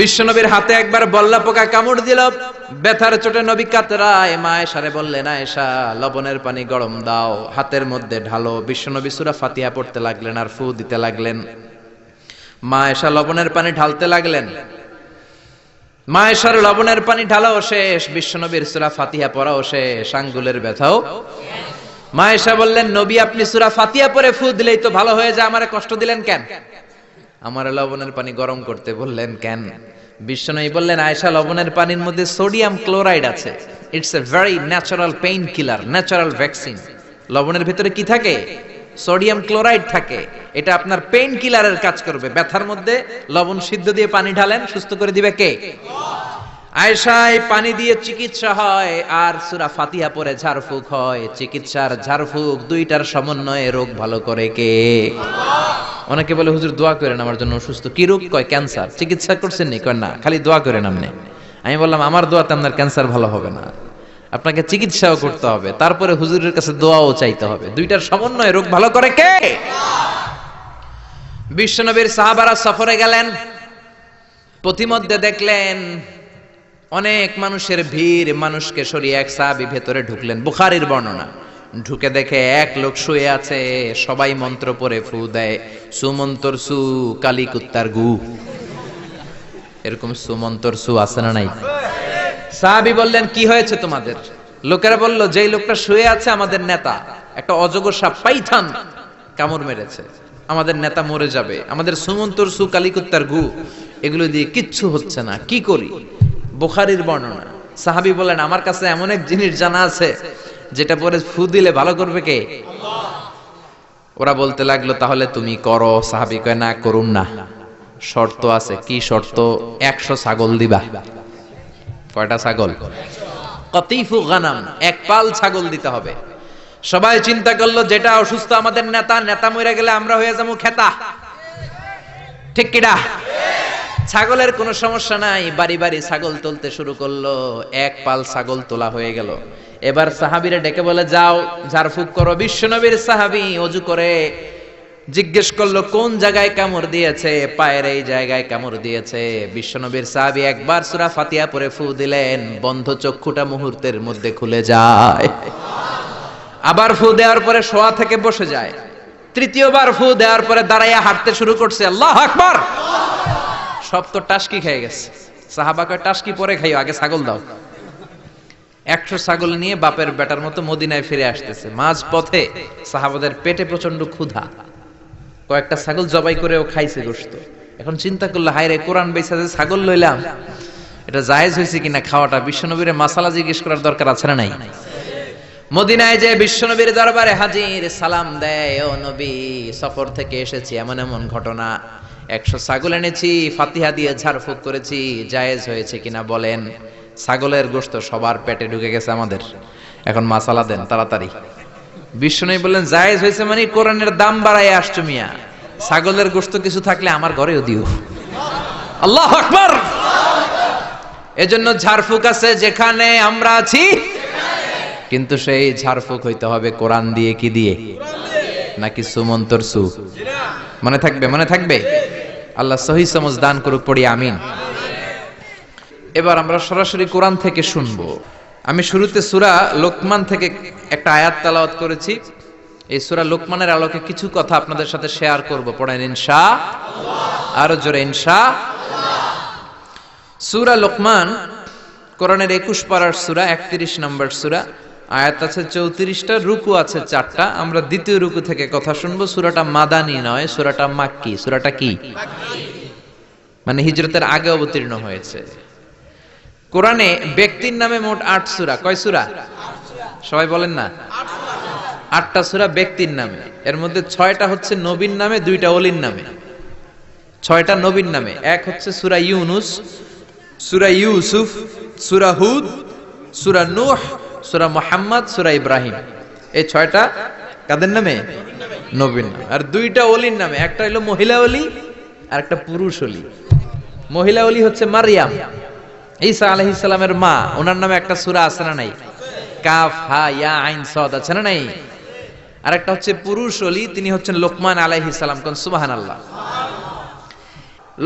বিশ্বনবীর হাতে একবার বল্লা পোকা কামড় দিল, ব্যথার চোটে নবী কাতরায়। মা আয়েশারে বললেন, আয়েশা লবণের পানি গরম দাও, হাতের মধ্যে ঢালো। বিশ্বনবী সূরা ফাতিহা পড়তে লাগলেন আর ফু দিতে লাগলেন। মা আয়েশা লবণের পানি ঢালতে লাগলেন। মা আয়েশার লবণের পানি ঢালাও শেষ, বিশ্বনবীর সূরা ফাতিহা পড়াও শেষ, আঙ্গুলের ব্যথাও। মা আয়েশা বললেন, নবী আপনি সূরা ফাতিহা পড়ে ফু দিলেই তো ভালো হয়ে যায়, আমারে কষ্ট দিলেন কেন? আমার লবণের পানি গরম করতে বললেন কেন? বিশ্বনবী বললেন, আয়েশা লবণের পানির মধ্যে সোডিয়াম ক্লোরাইড আছে। It's a very natural pain killer, natural vaccine. লবণের ভিতরে কি থাকে? সোডিয়াম ক্লোরাইড থাকে। এটা আপনার পেইন কিলারের কাজ করবে। ব্যথার মধ্যে লবণ সিদ্ধ দিয়ে পানি ঢালেন, সুস্থ করে দিবে কে? আয়েশা, এই পানি দিয়ে চিকিৎসা হয় আর সূরা ফাতিহা পড়ে ঝাড়ফুঁক হয়। চিকিৎসার ঝাড়ফুঁক দুইটার সমন্বয়ে রোগ ভালো করে কে? আল্লাহ। অনেকে বলে, হুজুর দোয়া করেন আমার জন্য অসুস্থ। কি রোগ? কয় ক্যান্সার। চিকিৎসা করছেন নি? কয় না, খালি দোয়া করেন আপনি। আমি বললাম, আমার দোয়াতে আপনার ক্যান্সার ভালো হবে না, আপনাকে চিকিৎসাও করতে হবে, তারপরে হুজুরের কাছে দোয়াও চাইতে হবে। দুইটার সমন্বয়ে রোগ ভালো করে কে? বিশ্বনবীর সাহাবারা সফরে গেলেন, পথিমধ্যে দেখলেন অনেক মানুষের ভিড়। মানুষকে সরিয়ে এক সাহাবী ভেতরে ঢুকলেন। বুখারীর বর্ণনা। ঢুকে দেখে এক লোক শুয়ে আছে, সবাই মন্ত্র পড়ে ফু দেয়। সুমন্তর সু কালী কুত্তার গু। এরকম সুমন্তর সু আছে না নাই? সাহাবী বললেন, কি হয়েছে তোমাদের? লোকেরা বলল, যেই লোকটা শুয়ে আছে আমাদের নেতা, একটা অজগর সাপ পাইথন কামড় মেরেছে, আমাদের নেতা মরে যাবে, আমাদের সুমন্তর সু কালী কুত্তার গু, এগুলো দিয়ে কিচ্ছু হচ্ছে না, কি করি? বুখারীর বর্ণনা। সাহাবী বলেন, আমার কাছে এমন এক জিনিস জানা আছে যেটা পরে ফু দিলে ভালো করবে কে? আল্লাহ। ওরা বলতে লাগলো, তাহলে তুমি করো। সাহাবী কয়, না করুন না, শর্ত আছে। কি শর্ত? 100 ছাগল দিবা। কয়টা ছাগল? কতিফু গানাম, এক পাল ছাগল দিতে হবে। সবাই চিন্তা করলো, যেটা অসুস্থ আমাদের নেতা, নেতা মরে গেলে আমরা হয়ে যাবো খেতা। ঠিক কিনা? ছাগলের কোনো সমস্যা নাই। বাড়ি বাড়ি ছাগল তুলতে শুরু করলো। এক পাল ছাগল তোলা হয়ে গেল। এবার সাহাবীরা ডেকে বলে, যাও ঝাড়ফুঁক করো। বিশ্বনবীর সাহাবী ওযু করে জিজ্ঞেস করলো, কোন জায়গায় কামড় দিয়েছে? পায়ের এই জায়গায় কামড় দিয়েছে। বিশ্বনবীর সাহাবী একবার সূরা ফাতিহা পড়ে ফু দিলেন, বন্ধ চক্ষুটা মুহূর্তের মধ্যে খুলে যায়। আবার ফু দেওয়ার পরে শোয়া থেকে বসে যায়। তৃতীয়বার ফু দেওয়ার পরে দাঁড়াইয়া হাঁটতে শুরু করছে। আল্লাহু আকবার। সব তো টাসকি খেয়ে গেছে। সাহাবা কয়, টাসকি পরে খাইও, আগে ছাগল দাও। 100 ছাগল নিয়ে বাপের বেটার মতো মদিনায় ফিরে আসতেছে। মাঝ পথে সাহাবাদের পেটে প্রচন্ড ক্ষুধা। কয়েকটা ছাগল জবাই করেও খাইছে গোশত। এখন চিন্তা করলো, হায় রে, কোরআন বেচা যে ছাগল লইলাম, এটা জায়েজ হয়েছে কিনা খাওয়াটা? বিশ্বনবীর মাসালা জিজ্ঞেস করার দরকার আছে না নাই? মদিনায় যে বিশ্বনবীর দরবারে হাজির, সালাম দেয়, ও নবী সফর থেকে এসেছি, এমন এমন ঘটনা, 100 ছাগল এনেছি, ফাতিহা দিয়ে ঝাড়ফুঁক করেছি, জায়েজ হয়েছে কিনা বলেন। ছাগলের গোশত সবার পেটে ঢুকে গেছে আমাদের, এখন মাসালা দেন তাড়াতাড়ি। বিশ্বনবী বললেন জায়েজ হয়েছে মানে কোরআনের দাম বাড়ায় আসছো মিয়া, ছাগলের গোশত কিছু থাকলে আমার ঘরেও দিও। আল্লাহু আকবার। এজন্য ঝাড়ফুঁক আছে যেখানে আমরা আছি, কিন্তু সেই ঝাড়ফুঁক হইতে হবে কোরআন দিয়ে, কি দিয়ে? নাকি সুমন্তর সু? মনে থাকবে, মনে থাকবে। আল্লাহ সহি সমঝ দান করুক, পড়ি আমিন। এবার আমরা সরাসরি কোরআন থেকে শুনবো। আমি শুরুতে সূরা লোকমান থেকে একটা আয়াত তেলাওয়াত করেছি। এই সূরা লোকমানের আলোকে কিছু কথা আপনাদের সাথে শেয়ার করব, পড়েন ইনশাআল্লাহ। আরো জোরে ইনশাআল্লাহ। সূরা লোকমান কোরআনের 21 পারার সূরা, 31 নম্বর সূরা, আয়াত আছে 34টা, রুকু আছে 4টা। আমরা দ্বিতীয় রুকু থেকে কথা শুনবো। সূরাটা মাদানী নয়, সূরাটা মাক্কি। সূরাটা কি? মানে হিজরতের আগে অবতীর্ণ হয়েছে। কোরআনে ব্যক্তির নামে মোট 8 সূরা। কয় সূরা? সবাই বলেন না। 8টা সূরা ব্যক্তির নামে, এর মধ্যে 6টা হচ্ছে নবীর নামে, 2টা ওলির নামে। 6টা নবীর নামে, এক হচ্ছে সূরা ইউনুস, সূরা ইউসুফ, সূরা হুদ, সূরা নূহ, সূরা মুহাম্মদ, সূরা ইব্রাহিম। এই 6টা কাদের নামে? নবীর নামে। আর 2টা ওলির নামে, একটা হলো মহিলা ওলি আর একটা পুরুষ ওলি। মহিলা ওলি হচ্ছে মারইয়াম, ঈসা আলাইহিস সালামের মা, ওনার নামে একটা সূরা আছে না নাই? কাফ হা ইয়া আইন সাদ আছে না নাই? আর একটা হচ্ছে পুরুষ ওলি, তিনি হচ্ছেন লোকমান আলাইহিস সালাম। কোন সুবহানাল্লাহ।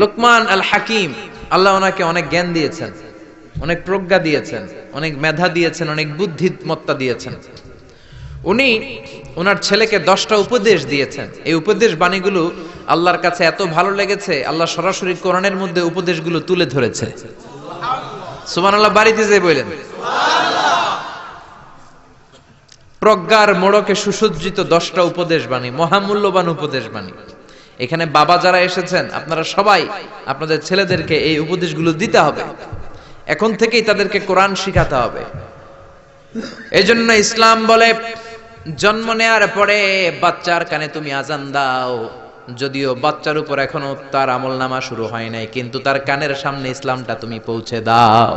লোকমান আল হাকিম, আল্লাহ ওনাকে অনেক জ্ঞান দিয়েছেন, অনেক প্রজ্ঞা দিয়েছেন, অনেক মেধা দিয়েছেন, অনেক বুদ্ধিমত্তা দিয়েছেন। উনি ওনার ছেলেকে 10টা উপদেশ দিয়েছেন। এই উপদেশ বাণীগুলো আল্লাহর কাছে এত ভালো লেগেছে, আল্লাহ সরাসরি কোরআনের মধ্যে উপদেশগুলো তুলে ধরেছে। সুবহানাল্লাহ। বাড়িতে যে বলেন প্রজ্ঞার মোড়কে সুসজ্জিত 10টা উপদেশ বাণী, মহামূল্যবান উপদেশ বাণী। এখানে বাবা যারা এসেছেন, আপনারা সবাই আপনাদের ছেলেদেরকে এই উপদেশগুলো দিতে হবে। এখন থেকেই তাদেরকে কোরআন শিখাতে হবে। এজন্য ইসলাম বলে জন্ম নেয়ার পরে বাচ্চার কানে তুমি আজান দাও। যদিও বাচ্চার উপর এখনো তার আমলনামা শুরু হয় নাই, কিন্তু তার কানের সামনে ইসলামটা তুমি পৌঁছে দাও।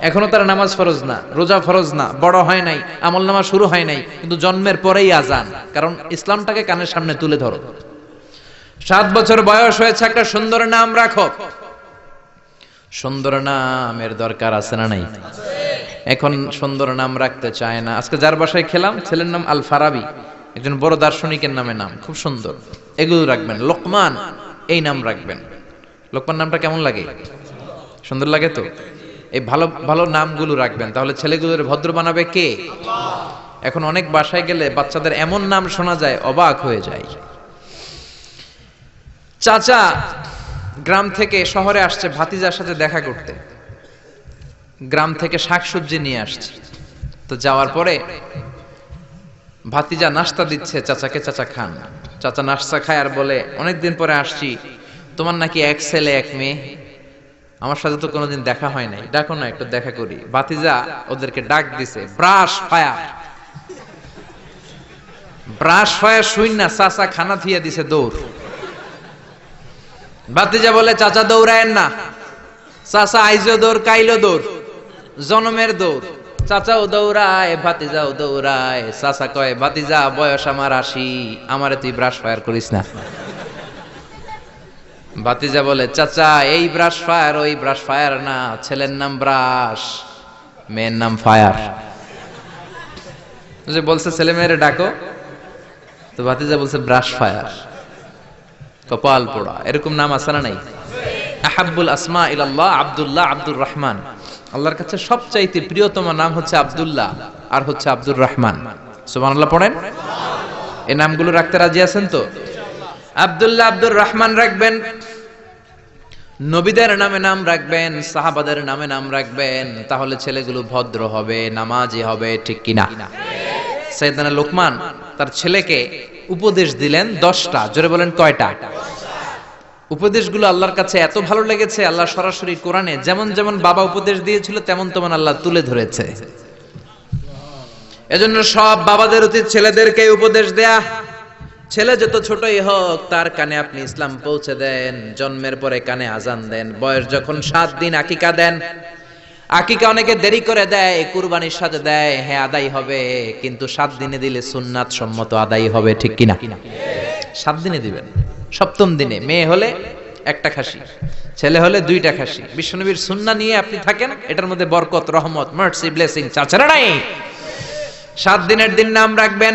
এখনো তার নামাজ ফরজ না, রোজা ফরজ না, বড় হয় নাই, আমলনামা শুরু হয় নাই, কিন্তু জন্মের পরেই আজান, কারণ ইসলামটাকে কানের সামনে তুলে ধরো। 7 বছর বয়স হয়েছে, একটা সুন্দর নাম রাখো। সুন্দর নামের দরকার আছে না নাই? এখন সুন্দর নাম রাখতে চায় না। আজকে যার বাসায় খেলাম, ছেলের নাম আল ফারাবি, একজন বড় দার্শনিকের নামে নাম, খুব সুন্দর। এগুলো রাখবেন। লোকমান এই নাম রাখবেন। লোকমান নামটা কেমন লাগে? সুন্দর লাগে তো? এই ভালো ভালো নামগুলো রাখবেন, তাহলে ছেলেগুলোর ভদ্র বানাবে কে? এখন অনেক বাসায় গেলে বাচ্চাদের এমন নাম শোনা যায়, অবাক হয়ে যায়। চাচা গ্রাম থেকে শহরে আসছে ভাতিজার সাথে দেখা করতে, গ্রাম থেকে শাকসবজি নিয়ে আসছে। তো যাওয়ার পরে ভাতিজা নাস্তা দিচ্ছে চাচাকে, চাচা খান। চাচা নাস্তা খায় আর বলে, অনেকদিন পরে আসছি, তোমার নাকি 1 ছেলে 1 মেয়ে, আমার সাথে তো কোনোদিন দেখা হয় নাই, ডাকো না একটু দেখা করি। ভাতিজা ওদেরকে ডাক দিছে, ব্রাশ ফায়ার। ব্রাশ ফায়ার শুই না, চাচা খানা থিয়া দিছে দৌড়। ভাতিজা বলে, চাচা দৌড়ায়েন না, চাচা আইজো দৌড়, কাইলো দৌড়, জনমের দৌড়। চাচাও দৌড়ায়, ভাতিজাও দৌড়ায়। চাচা কয়, ভাতিজা বয়স আমার 80, আমারে তুই ব্রাশ ফায়ার করিস না। ভাতিজা বলে, চাচা এই ব্রাশ ফায়ার ওই ব্রাশ ফায়ার না, ছেলের নাম ব্রাশ, মেয়ের নাম ফায়ার। যে বলছে ছেলে মেয়েরে ডাকো, তো ভাতিজা বলছে ব্রাশ ফায়ার। কপাল পোড়া। এরকম নাম আছে না নাই? আহাব্বুল আসমা ইলাল্লাহ আব্দুল্লাহ, আব্দুর রহমান। আল্লাহর কাছে সবচাইতে প্রিয়তম নাম হচ্ছে আব্দুল্লাহ আর হচ্ছে আব্দুর রহমান। সুবহানাল্লাহ পড়েন। এই নামগুলো রাখতে রাজি আছেন তো? আব্দুল্লাহ, আব্দুর রহমান রাখবেন। নবীদের নামে নাম রাখবেন, সাহাবাদের নামে নাম রাখবেন, তাহলে ছেলেগুলো ভদ্র হবে, নামাজি হবে, ঠিক কিনা? সাইয়েদনা লোকমান তার ছেলেকে উপদেশ দিলেন 10টা। জোরে বলেন কয়টা? উপদেশগুলো আল্লাহর কাছে এত ভালো লেগেছে, আল্লাহ সরাসরি কোরআনে যেমন যেমন বাবা উপদেশ দিয়েছিল তেমন তেমন আল্লাহ তুলে ধরেছে। এজন্য সব বাবাদের উচিত ছেলেদেরকে উপদেশ দেয়া। ছেলে যত ছোটই হোক তার কানে আপনি ইসলাম পৌঁছে দেন, জন্মের পরে কানে আজান দেন, বয়স যখন 7 দিন আকিকা দেন। আকিকা অনেকে দেরি করে দেয়, কুরবানির সাথে দেয়, হ্যাঁ আদায় হবে, কিন্তু 7 দিনে দিলে সুন্নাত সম্মত আদায় হবে, ঠিক কিনা? 7 দিনে দিবেন। 7ম দিনে মেয়ে হলে 1টা খাসি, ছেলে হলে 2টা খাসি। বিশ্বনবীর সুন্নাহ নিয়ে আপনি থাকেন, এটার মধ্যে বরকত, রহমত, মার্সি, ব্লেসিং চাচারা নাই। 7 দিনের দিন নাম রাখবেন,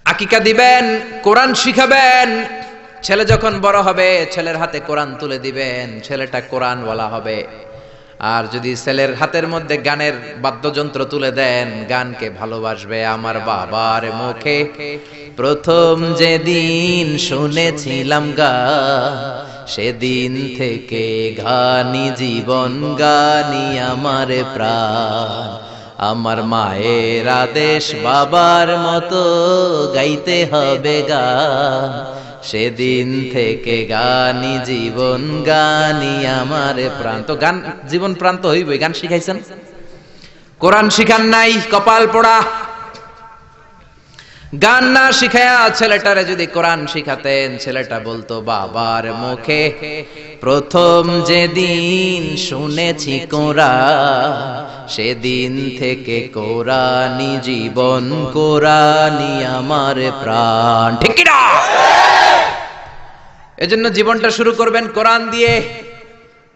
আকিকা দিবেন, কোরআন শিখাবেন। ছেলে যখন বড় হবে ছেলের হাতে কোরআন তুলে দিবেন, ছেলেটা কোরআন ওয়ালা হবে। আর যদি ছেলের হাতের মধ্যে গানের বাদ্যযন্ত্র তুলে দেন, গানকে ভালোবাসবে। আমার বাবার মুখে প্রথম যেদিন শুনেছিলাম গান, সেদিন থেকে গানি জীবন, গানি আমার প্রাণ। আমার মায়ের আদেশ বাবার মতো গাইতে হবে গান, সেদিন থেকে গানি জীবন, গানি আমার প্রাণ। তো গান জীবন প্রাণ তো হইবই। গান শিখাইছেন, কোরআন শিখান নাই, কপাল পোড়া। গান না শিখায়া ছেলেটারে যদি কোরআন শিখাতেন, ছেলেটা বলতো বাবার মুখে প্রথম যেদিন শুনেছি কোরআন, সেদিন থেকে কোরআনি জীবন, কোরআনি আমার প্রাণ, ঠিক কি না? এজন্য জীবনটা শুরু করবেন কোরআন দিয়ে,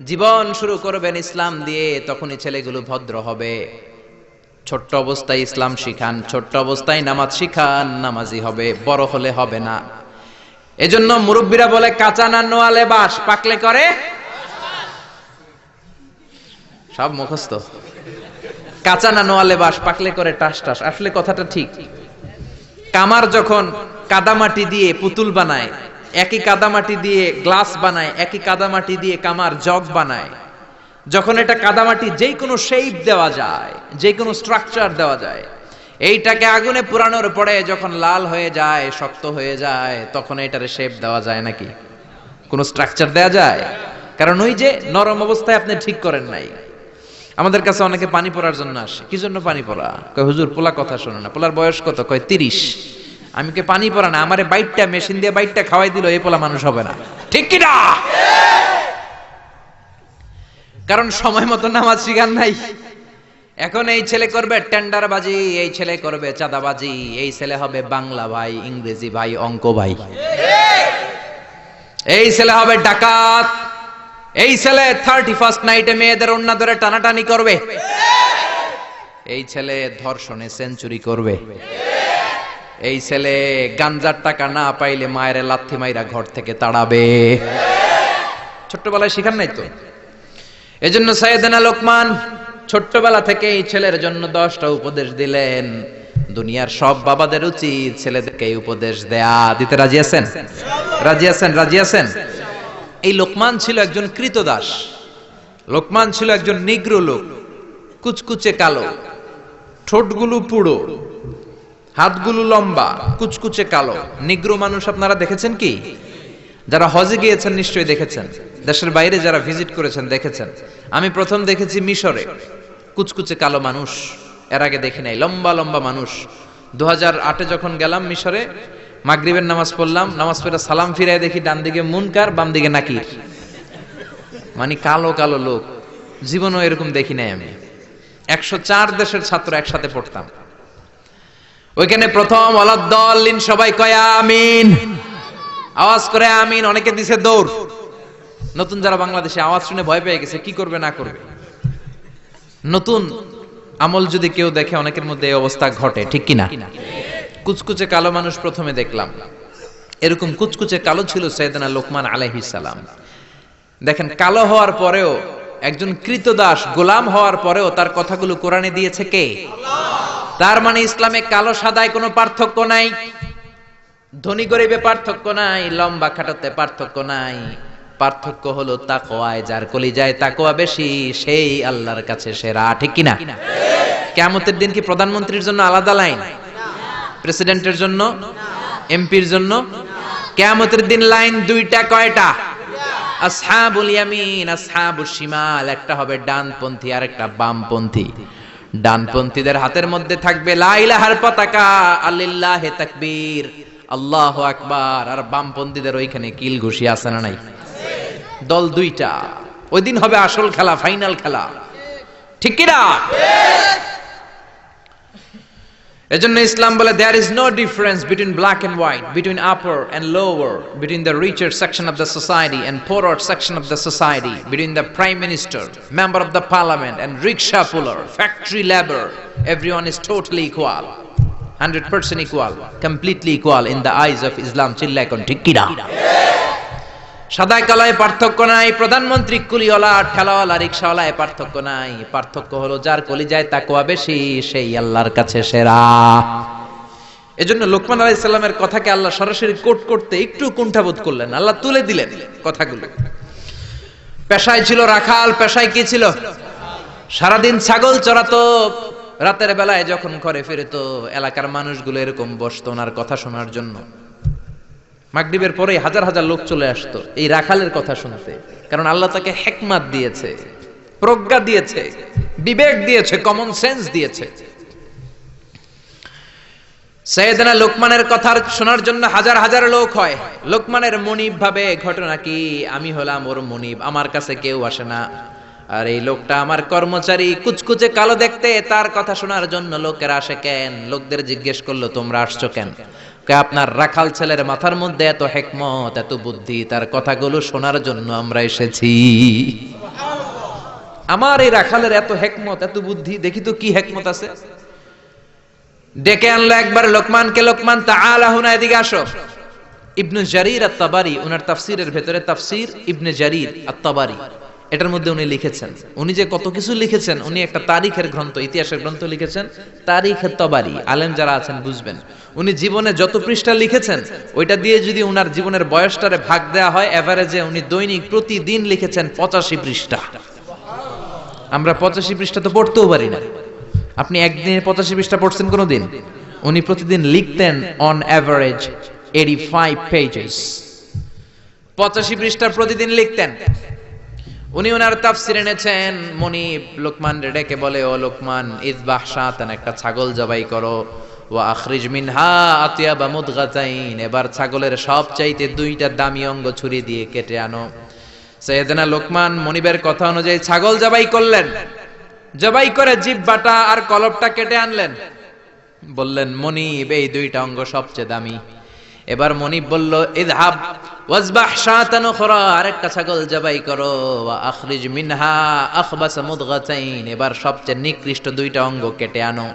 জীবন শুরু করবেন ইসলাম দিয়ে, তখনই ছেলেগুলো ভদ্র হবে। ছোট্ট অবস্থায় ইসলাম শিখান, ছোট্ট অবস্থায় নামাজ শিখান, নামাজি হবে, বড় হলে হবে না। এজন্য মুরব্বীরা বলে কাঁচা না নোয়ালে বাস, পাকলে করে সব মুখস্থ। কাঁচা না নোয়ালে বাস, পাকলে করে টাস টাস। আসলে কথাটা ঠিক। কামার যখন কাদামাটি দিয়ে পুতুল বানায়, একই কাদামাটি দিয়ে গ্লাস বানায়, একই কাদামাটি দিয়ে কামার জগ বানায়। যখন এটা কাদামাটি যে কোনো শেপ দেওয়া যায়, যে কোনো স্ট্রাকচার দেওয়া যায়, এইটাকে আগুনে পোড়ানোর পরে যখন লাল হয়ে যায়, শক্ত হয়ে যায়, তখন এটারে শেপ দেওয়া যায় নাকি? কোনো স্ট্রাকচার দেওয়া যায়? কারণ ওই যে নরম অবস্থায় আপনি ঠিক করেন নাই। আমাদের কাছে অনেকে পানি পড়ার জন্য আসে। কি জন্য পানি পড়া? কয় হুজুর পোলা কথা শোনে না। পোলার বয়স কত? কয় 30। আমি কে পানি পড়া না, আমারে বাইটটা মেশিন দিয়ে বাইটটা খাওয়াই দিল, এই পোলা মানুষ হবে না, ঠিক কি না? কারণ সময় মতো নামাজ শিখান নাই। এখন এই ছেলে করবে টেন্ডারবাজি, এই ছেলে করবে চাঁদাবাজি, এই ছেলে হবে বাংলা ভাই, ইংরেজি ভাই, অঙ্ক ভাই, এই ছেলে হবে ডাকাত, এই ছেলে 31st নাইটে মেয়েদের ওন্না ধরে টানাটানি করবে, এই ছেলে ধর্ষণে সেঞ্চুরি করবে, এই ছেলে গাঞ্জার টাকা না পাইলে মায়ের লাথি মাইরা ঘর থেকে তাড়াবে। ছোট্টবেলায় শিখান নাই তো। এজন্য সাইয়েদনা লোকমান ছোট্টবেলা থেকে এই ছেলের জন্য 10টা উপদেশ দিলেন। দুনিয়ার সব বাবাদের উচিত ছেলেদেরকে এই উপদেশ দেয়া। দিতে রাজি আছেন? রাজি আছেন? রাজি আছেন? এই লোকমান ছিল একজন কৃতদাস। লোকমান ছিল একজন নিগ্র লোক, কুচকুচে কালো, ঠোঁটগুলো পুড়ো, হাতগুলো লম্বা, কুচকুচে কালো। নিগ্র মানুষ আপনারা দেখেছেন কি? যারা হজে গিয়েছেন নিশ্চয়ই দেখেছেন, দেশের বাইরে যারা ভিজিট করেছেন দেখেছেন। আমি প্রথম দেখেছি মিশরে, কুচকুচে কালো মানুষ, এর আগে দেখি নাই, লম্বা লম্বা মানুষ। 2008-এ যখন গেলাম মিশরে, মাগরিবের নামাজ পড়লাম, নামাজ পড়ে সালাম ফিরায় দেখি ডান দিকে মুনকার, বাম দিকে নাকির, মানে কালো কালো লোক। জীবনও এরকম দেখি নাই আমি। 104 দেশের ছাত্র একসাথে পড়তাম ওইখানে। প্রথম ওয়ালাদ-দাল্লিন সবাই কয় আমিন, আওয়াজ করে আমিন। অনেকে দিছে দৌড়। নতুন যারা বাংলাদেশে আওয়াজ শুনে ভয় পেয়ে গেছে, কি করবে না করবে। নতুন আমল যদি কেউ দেখে অনেকের মধ্যে এই অবস্থা ঘটে, ঠিক কিনা? কুচকুচে কালো মানুষ প্রথমে দেখলাম। এরকম কুচকুচে কালো ছিল সাইয়েদনা লোকমান আলাইহিস সালাম। দেখেন, কালো হওয়ার পরেও, একজন কৃতদাস গোলাম হওয়ার পরেও তার কথাগুলো কোরআনে দিয়েছে কে? তার মানে ইসলামে কালো সাদায় কোনো পার্থক্য নাই, ধনী গরিবে পার্থক্য নাই, লম্বা খাটোতে পার্থক্য নাই। পার্থক্য হলো তাকওয়ায়। যার কলিজায় তাকওয়া বেশি সেই আল্লাহর কাছে সেরা, ঠিক কিনা? কিয়ামতের দিন কি প্রধানমন্ত্রীর জন্য আলাদা লাইন, প্রেসিডেন্টের জন্য, এমপির জন্য? কিয়ামতের দিন লাইন দুইটা। কয়টা? আসহাবুল ইয়ামিন, আসহাবুশ শিমাল। একটা হবে ডানপন্থী আর একটা বামপন্থী। ডানপন্থীদের হাতের মধ্যে থাকবে লা ইলাহার পতাকা, আল্লিল্লাহে তাকবীর, আল্লাহু আকবার। আর বামপন্থীদের ওইখানে কিল ঘুষি আছে না নাই? দল দুইটা। ওই দিন হবে আসল খেলা, ফাইনাল খেলা, ঠিক কি না? এজন্য ইসলাম বলে there is no difference between black and white, between upper and lower, between the richer section of the society and poorer section of the society, between the prime minister, member of the parliament and rickshaw puller, factory labor. Everyone is totally equal, 100% equal, completely equal in the eyes of Islam. চিল্লা এখন ঠিক কি না? সাদা কালায় পার্থক্য নাই, প্রধানমন্ত্রী কুলিওয়ালা ঠেলাওয়ালা রিকশাওয়ালায় পার্থক্য নাই। পার্থক্য হলো যার কলিজায় তাকওয়া বেশি সেই আল্লাহর কাছে সেরা। এজন্য লোকমান আলাইহিস সালামের কথাকে আল্লাহ সরাসরি কোট করতে একটু কুণ্ঠাবোধ করলেন, আল্লাহ তুলে দিলেন কথাগুলো। পেশায় ছিল রাখাল, পেশায় কি ছিল? সারাদিন ছাগল চড়াতো, রাতের বেলায় যখন ঘরে ফিরতো এলাকার মানুষগুলো এরকম বসতো ওনার কথা শোনার জন্য। মাগরিবের পরে হাজার হাজার লোক চলে আসতো এই রাখালের কথা শুনতে, কারণ আল্লাহ তাকে হিকমত দিয়েছে, প্রজ্ঞা দিয়েছে, বিবেক দিয়েছে, কমন সেন্স দিয়েছে। সাইয়েদনা লোকমানের কথা শোনার জন্য হাজার হাজার লোক হয়। লোকমানের মনিব ভাবে ঘটনা কি, আমি হলাম ওর মনিব, আমার কাছে কেউ আসে না। আর এই লোকটা আমার কর্মচারী, কুচকুচে কালো দেখতে, তার কথা শোনার জন্য লোকেরা আসে কেন? লোকদের জিজ্ঞেস করলো তোমরা আসছো কেন? আপনার রাখাল ছেলের মাথার মধ্যে এত হিকমত, এত বুদ্ধি, তার কথাগুলো শোনার জন্য আমরা এসেছি। আমার এই রাখালের এত হিকমত, এত বুদ্ধি, দেখি তো কি হিকমত আছে। ডেকে আনলো একবার লোকমানকে, লোকমান তাআলা হুনা, এদিকে আসো। ইবনে জারির আত-তাবারি ওনার তাফসীরের ভেতরে, তাফসীর ইবনে জারির আত-তাবারি, এটার মধ্যে উনি লিখেছেন, উনি যে কত কিছু লিখেছেন, উনি একটা তারিখের গ্রন্থ, ইতিহাসের গ্রন্থ লিখেছেন, তারিখ আত-তাবারি। আলেম যারা আছেন বুঝবেন, উনি জীবনে যত পৃষ্ঠা লিখেছেন ওইটা দিয়ে যদি উনার জীবনের বয়সটারে ভাগ দেওয়া হয়, এভারেজে উনি দৈনিক প্রতিদিন লিখেছেন 85 পৃষ্ঠা। আমরা 85 পৃষ্ঠা তো পড়তেও পারি না। আপনি একদিনে 85 পৃষ্ঠা পড়ছেন কোনোদিন? উনি প্রতিদিন লিখতেন অন এভারেজ 85 পেজেস, 85 পৃষ্ঠা প্রতিদিন লিখতেন। উনি ওনার তাফসীর এনেছেন। মনিব লোকমান ডেকে বলে, ও লোকমান, ইযবাহ শাতান, একটা ছাগল জবাই করো, ওয়া আখরিজ মিনহা আতিয়াবা মুদগাতাইন, এবার ছাগলের সবচাইতে দুইটা দামি অঙ্গ ছুরি দিয়ে কেটে আনো। সাইয়েদনা লোকমান মনিবের কথা অনুযায়ী ছাগল জবাই করলেন, জবাই করে জিহ্বাটা আর কলবটা কেটে আনলেন। বললেন, মনিব এই দুইটা অঙ্গ সবচেয়ে দামি। এবার মনিব বলল, ইযহাব ওয়াজবাহ শাতান উখরা, আরেকটা ছাগল জবাই করো, ওয়া আখরিজ মিনহা আখবাস মুদগাতাইন, এবার সবচেয়ে নিকৃষ্ট দুইটা অঙ্গ কেটে আনো।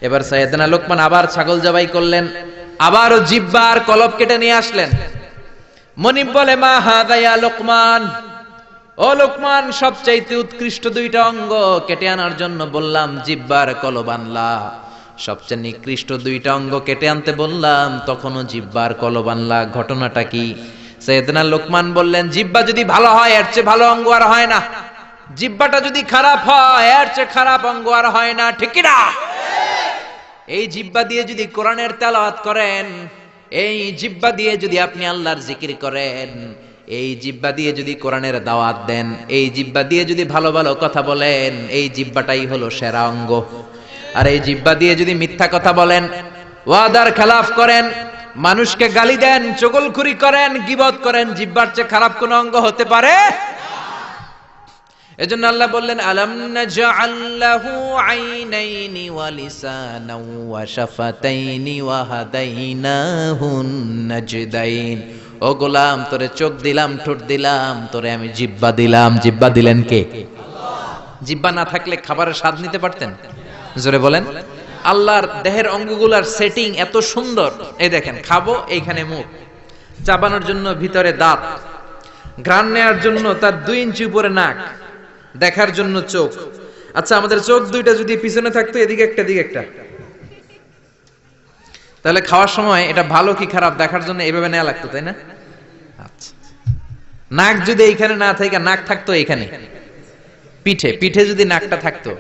এবার সাইয়েদনা লোকমান আবার ছাগল জবাই করলেন, আবারও জিহ্বা আর কলব কেটে নিয়ে আসলেন। মনিব বলে, মা হাদা ইয়া লোকমান, ও লোকমান, সবচাইতে উৎকৃষ্ট দুইটা অঙ্গ কেটে আনার জন্য বললাম, জিহ্বা আর কলব আনলা, সবচেয়ে নিকৃষ্ট দুইটা অঙ্গ কেটে আনতে বললাম, তখনও জিহ্বা আর কলব আনলা, ঘটনাটা কি? সাইয়েদনা লোকমান বললেন, জিহ্বা যদি ভালো হয় এর চেয়ে ভালো অঙ্গ আর হয় না, জিহ্বাটা যদি খারাপ হয় এর চেয়ে খারাপ অঙ্গ আর হয় না, ঠিক কি না? এই জিহ্বা দিয়ে যদি কোরআনের তেলাওয়াত করেন, এই জিহ্বা দিয়ে যদি আপনি আল্লাহর জিকির করেন, এই জিহ্বা দিয়ে যদি কোরআনের দাওয়াত দেন, এই জিহ্বা দিয়ে যদি ভালো ভালো কথা বলেন, এই জিহ্বাটাই হলো সেরা অঙ্গ। আর এই জিহ্বা দিয়ে যদি মিথ্যা কথা বলেন, ওয়াদার খেলাফ করেন, মানুষকে গালি দেন, চগলখুরি করেন, গীবত করেন, জিহ্বার চেয়ে খারাপ কোন অঙ্গ হতে পারে? এজন্য আল্লাহ বললেন, আলাম নাজআল লাহু আইনাইনি ওয়া লিসানাও ওয়া শাফাতাইনি ওয়া হাদাইনাহুন নাজদাইন। ও গোলাম, তোরে চোখ দিলাম, ঠোঁট দিলাম, তোরে আমি জিহ্বা দিলাম। জিহ্বা দিলেন কে? আল্লাহ। জিহ্বা না থাকলে খাবারের স্বাদ নিতে পারতেন? জোরে বলেন। আল্লাহর দেহের অঙ্গগুলার সেটিং এত সুন্দর। এই দেখেন, খাবো এইখানে মুখ, চাবানোর জন্য ভিতরে দাঁত, ঘ্রাণ নেওয়ার জন্য তার 2 ইঞ্চি উপরে নাক, দেখার জন্য চোখ। আচ্ছা, আমাদের চোখ দুইটা যদি পিছনে থাকতো, এদিকে একটা দিকে একটা, তাহলে খাওয়ার সময় এটা ভালো কি খারাপ দেখার জন্য এভাবে নেওয়া লাগতো, তাই না? আচ্ছা, নাক যদি এইখানে না থাকে, নাক থাকতো এইখানে পিঠে, পিঠে যদি নাকটা থাকতো,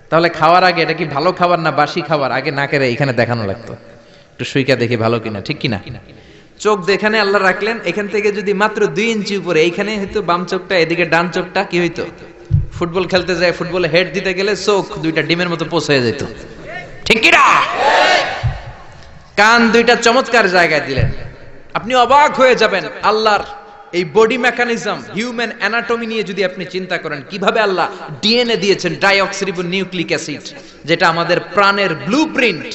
তাহলে খাওয়ার আগে এটা কি ভালো খাবার না বাসি খাবার, আগে নাকের এইখানে দেখানো লাগতো, একটু সুইকা দেখি ভালো কিনা, ঠিক কিনা? চোখ যেখানে আল্লাহ রাখলেন, এখান থেকে যদি মাত্র 2 ইঞ্চি উপরে এইখানে হয়তো বাম চোখটা, এদিকে ডান চোখটা কি হইতো? ফুটবল খেলতে যায়, ফুটবলে হেড দিতে গেলে চোখ দুইটা ডিমের মতো পোষ হয়ে যেত, ঠিক কি না? কান দুইটা চমৎকার জায়গায় দিলেন, আপনি অবাক হয়ে যাবেন। আল্লাহর এই বডি মেকানিজম, হিউম্যান অ্যানাটমি নিয়ে যদি আপনি চিন্তা করেন, কিভাবে আল্লাহ ডিএনএ দিয়েছেন, ডাইঅক্সিরিবো নিউক্লিক অ্যাসিড, যেটা আমাদের প্রাণের ব্লুপ্রিন্ট।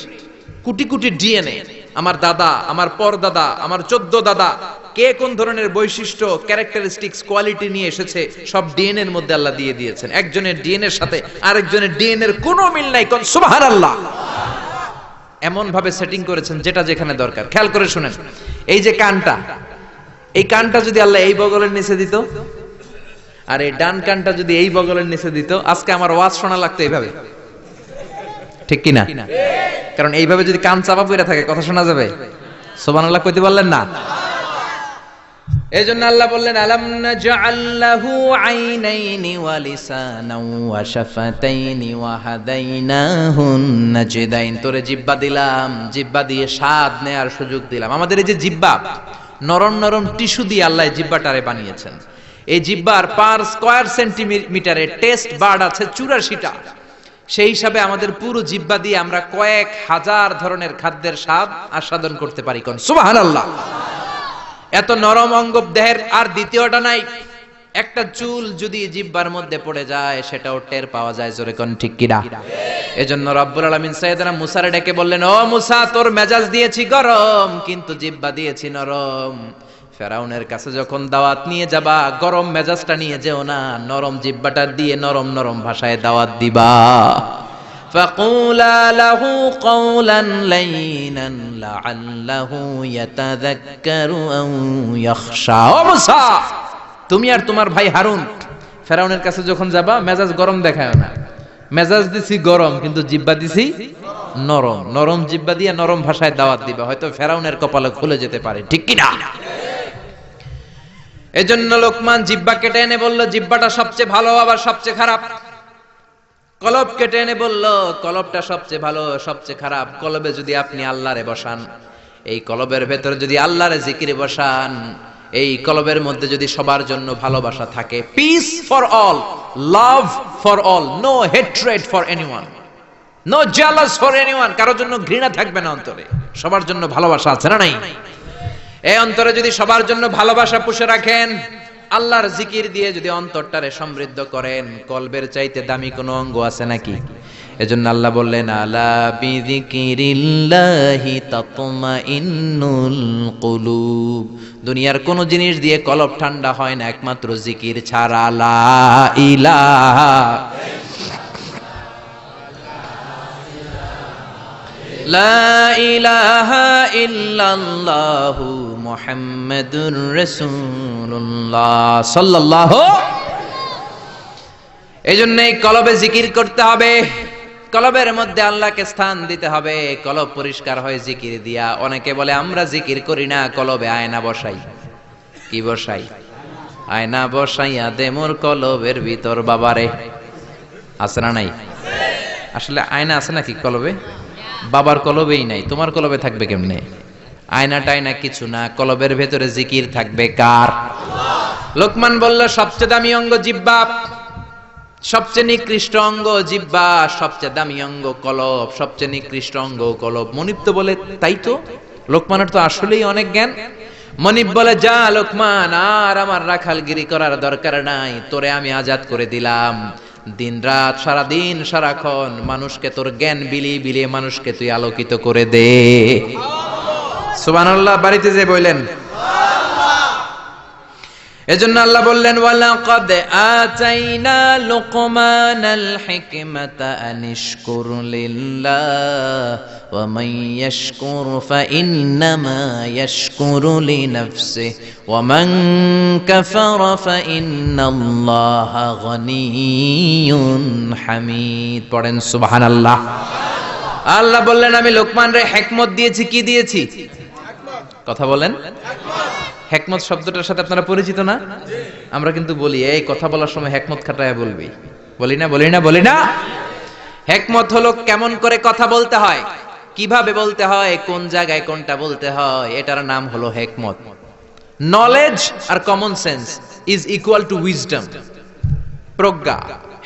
কোটি কোটি ডিএনএ, আমার দাদা, আমার পরদাদা, আমার 14 দাদা, কে কোন ধরনের বৈশিষ্ট্য, ক্যারেক্টারিস্টিক্স, কোয়ালিটি নিয়ে এসেছে, সব ডিএনএ এর মধ্যে আল্লাহ দিয়ে দিয়েছেন। একজনের ডিএনএ এর সাথে আরেকজনের ডিএনএ এর কোনো মিল নাই, কোন সুবহানাল্লাহ। এমন ভাবে সেটিং করেছেন যেটা যেখানে দরকার। খেয়াল করে শুনেন, এই যে কানটা, এই কানটা যদি আল্লাহ এই বগলের নিচে দিত, আর এই ডান কানটা যদি এই বগলের নিচে দিত, আজকে আমার ওয়াজ শোনা লাগতো এইভাবে, ঠিক কিনা? কারণ এইভাবে যদি কান চাপা পড়ে থাকে কথা শোনা যাবে? সুবহানাল্লাহ কইতে বললেন না? এজন্য আল্লাহ বললেন, আলাম নাজআল লাহু আইনাইনি ওয়া লিসানাও ওয়া শাফাতাইনি ওয়া হাদাইনাহুন নাজদাইন। তোরে জিহ্বা দিলাম, জিহ্বা দিয়ে স্বাদ নেয়ার সুযোগ দিলাম। আমাদের এই যে জিহ্বা, নরম নরম টিস্যু দিয়ে আল্লাহ জিহ্বাটারে বানিয়েছেন। এই জিহ্বার পার স্কয়ার সেন্টিমিটারে টেস্ট বার্ড আছে 84টা। সেই হিসাবে আমাদের পুরো জিহ্বা দিয়ে আমরা কয়েক হাজার ধরনের খাদ্যের স্বাদ আস্বাদন করতে পারি, কোন সুবহানাল্লাহ। এত নরম অঙ্গ দেহের আর দ্বিতীয়টা নাই। একটা চুল যদি জিহ্বার মধ্যে পড়ে যায় সেটাও টের পাওয়া যায়, জোরে কোন ঠিক কিনা? এজন্য রব্বুল আলামিন সাইয়েদনা মুসারে ডেকে বললেন, ও মুসা, তোর মেজাজ দিয়েছি গরম, কিন্তু জিহ্বা দিয়েছি নরম। ফেরাউনের কাছে যখন দাওয়াত নিয়ে যাবা, গরম মেজাজটা নিয়ে যেও না, নরম জিহ্বাটা দিয়ে নরম নরম ভাষায় দাওয়াত দিবা। فقولا له قولا لينا لعله يتذكر أو يخشى। ও মুসা, তুমি আর তোমার ভাই হারুন ফেরাউনের কাছে যখন যাবা, মেজাজ গরম দেখায় না। মেজাজ দিছি গরম, কিন্তু জিহ্বা দিছি নরম। নরম জিহ্বা দিয়ে নরম ভাষায় দাওয়াত দিবা, হয়তো ফেরাউনের কপালে খুলে যেতে পারে, ঠিক কি না? এজন্য লোকমান জিহ্বা কেটে এনে বলল, জিহ্বাটা সবচেয়ে ভালো আবার সবচেয়ে খারাপ। কলব কেটে এনে বলল, কলবটা সবচেয়ে ভালো সবচেয়ে খারাপ। কলবে যদি আপনি আল্লাহরে বসান, এই কলবের ভেতরে যদি আল্লাহরে জিকিরে বসান, এই কলবের মধ্যে যদি সবার জন্য ভালোবাসা থাকে, peace for all, love for all, no hatred for anyone, no jealous for anyone, কারোর জন্য ঘৃণা থাকবে না অন্তরে, সবার জন্য ভালোবাসা আছে না নাই? এই অন্তরে যদি সবার জন্য ভালোবাসা পুষে রাখেন, আল্লাহর জিকির দিয়ে যদি অন্তরটারে সমৃদ্ধ করেন, কলবের চাইতে দামি কোনো অঙ্গ আছে নাকি? এজন্য আল্লাহ বললেন, আলা বিযিকিরিল্লাহি তাতমাইন্নুল কুলুব। দুনিয়ার কোন জিনিস দিয়ে কলব ঠান্ডা হয় না একমাত্র জিকির ছাড়া। লা ইলাহা লা ইলাহা ইল্লাল্লাহু মুহাম্মাদুর রাসূলুল্লাহ সাল্লাল্লাহু। এইজন্যই কলবে জিকির করতে হবে, কলবের মধ্যে আল্লাহকে স্থান দিতে হবে। কলব পরিষ্কার হয় জিকির দিয়া। অনেকে বলে আমরা জিকির করি না, কলবে আয়না বসাই। কি বসাই? আয়না বসাইয়া দে মোর কলবের ভিতর বাবারে। আছে না নাই? আসলে আয়না আছে নাকি কলবে? বাবার কলবেই নাই, তোমার কলবে থাকবে কেমনে? আয়না টায়না কিছু না, কলবের ভেতরে জিকির থাকবে কার? লোকমান বলল, সবচেয়ে দামি অঙ্গ জিহ্বা, সবচেয়ে নিকৃষ্ট অঙ্গ জিহ্বা, সবচেয়ে দামি অঙ্গ কলব, সবচেয়ে নিকৃষ্ট অঙ্গ কলব। মনিব তো বলে, তাই তো, লোকমানের তো আসলেই অনেক জ্ঞান। মনিব বলে, যা লোকমান, আর আমার রাখালগিরি করার দরকার নাই, তোরে আমি আজাদ করে দিলাম। দিন রাত সারাদিন সারাক্ষণ মানুষকে তোর জ্ঞান বিলিয়ে বিলিয়ে মানুষকে তুই আলোকিত করে দে। সুবহানাল্লাহ বাড়িতে যে বললেন। এজন্য আল্লাহ বললেন, ওয়ালাকাদ আতাইনা লুকমানাল হিকমাতা আনিশকুর লিল্লাহ ওয়া মান ইয়াশকুর ফাইন্নামা ইয়াশকুরু লিনাফসিহি ওয়া মান কাফারা ফাইন্নাল্লাহা গনিয়্যুন হামিদ। পড়েন সুবহানাল্লাহ। আল্লাহ বললেন, আমি লোকমানরে হিকমত দিয়েছি। কি দিয়েছি? কথা বলেন। হেকমত শব্দটার সাথে আপনারা পরিচিত না? আমরা কিন্তু বলি, এই কথা বলার সময় হেকমত খাটায় বলবি, বলি না? বলি না? বলি না? হেকমত হলো কেমন করে কথা বলতে হয়, কিভাবে বলতে হয়, কোন জায়গায় কোনটা বলতে হয়, এটার নাম হলো হেকমত। নলেজ আর common sense is equal to wisdom, প্রজ্ঞা।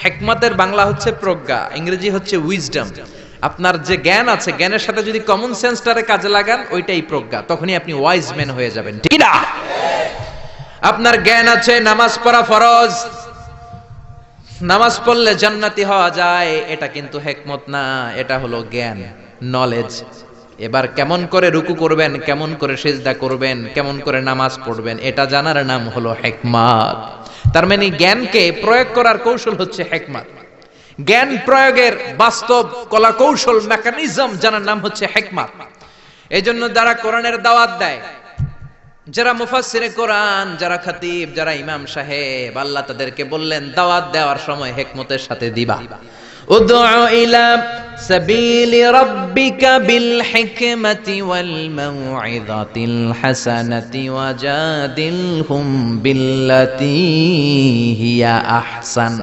হেকমতের বাংলা হচ্ছে প্রজ্ঞা, ইংরেজি হচ্ছে উইজডম। আপনার যে জ্ঞান আছে, জ্ঞানের সাথে যদি কমন সেন্সটারে কাজে লাগান, ওইটাই প্রজ্ঞা, তখনই আপনি ওয়াইজ ম্যান হয়ে যাবেন, ঠিক না? আপনার জ্ঞান আছে নামাজ পড়া ফরজ, নামাজ পড়লে জান্নাতি হওয়া যায়, এটা কিন্তু হেকমত না, এটা হলো জ্ঞান, নলেজ। এবার কেমন করে রুকু করবেন, কেমন করে সিজদা করবেন, কেমন করে নামাজ পড়বেন, এটা জানার নাম হলো হেকমত। তার মানে জ্ঞানকে প্রয়োগ করার কৌশল হচ্ছে হেকমত। জ্ঞান প্রয়োগের বাস্তব কলা কৌশল মেকানিজম জানার নাম হচ্ছে হেকমত। এজন্য যারা কোরআনের দাওয়াত দেয়, যারা মুফাসসিরে কোরআন, যারা খতিব, যারা ইমাম সাহেব, আল্লাহ তাদেরকে বললেন দাওয়াত দেওয়ার সময় হেকমতের সাথে দিবা। উদউ ইলা সাবিলি রাব্বিকা বিল হিকমাতি ওয়াল মাউইযাতিল হাসানাতি ওয়াজাদিলহুম বিল্লাতী হিয়া আহসান।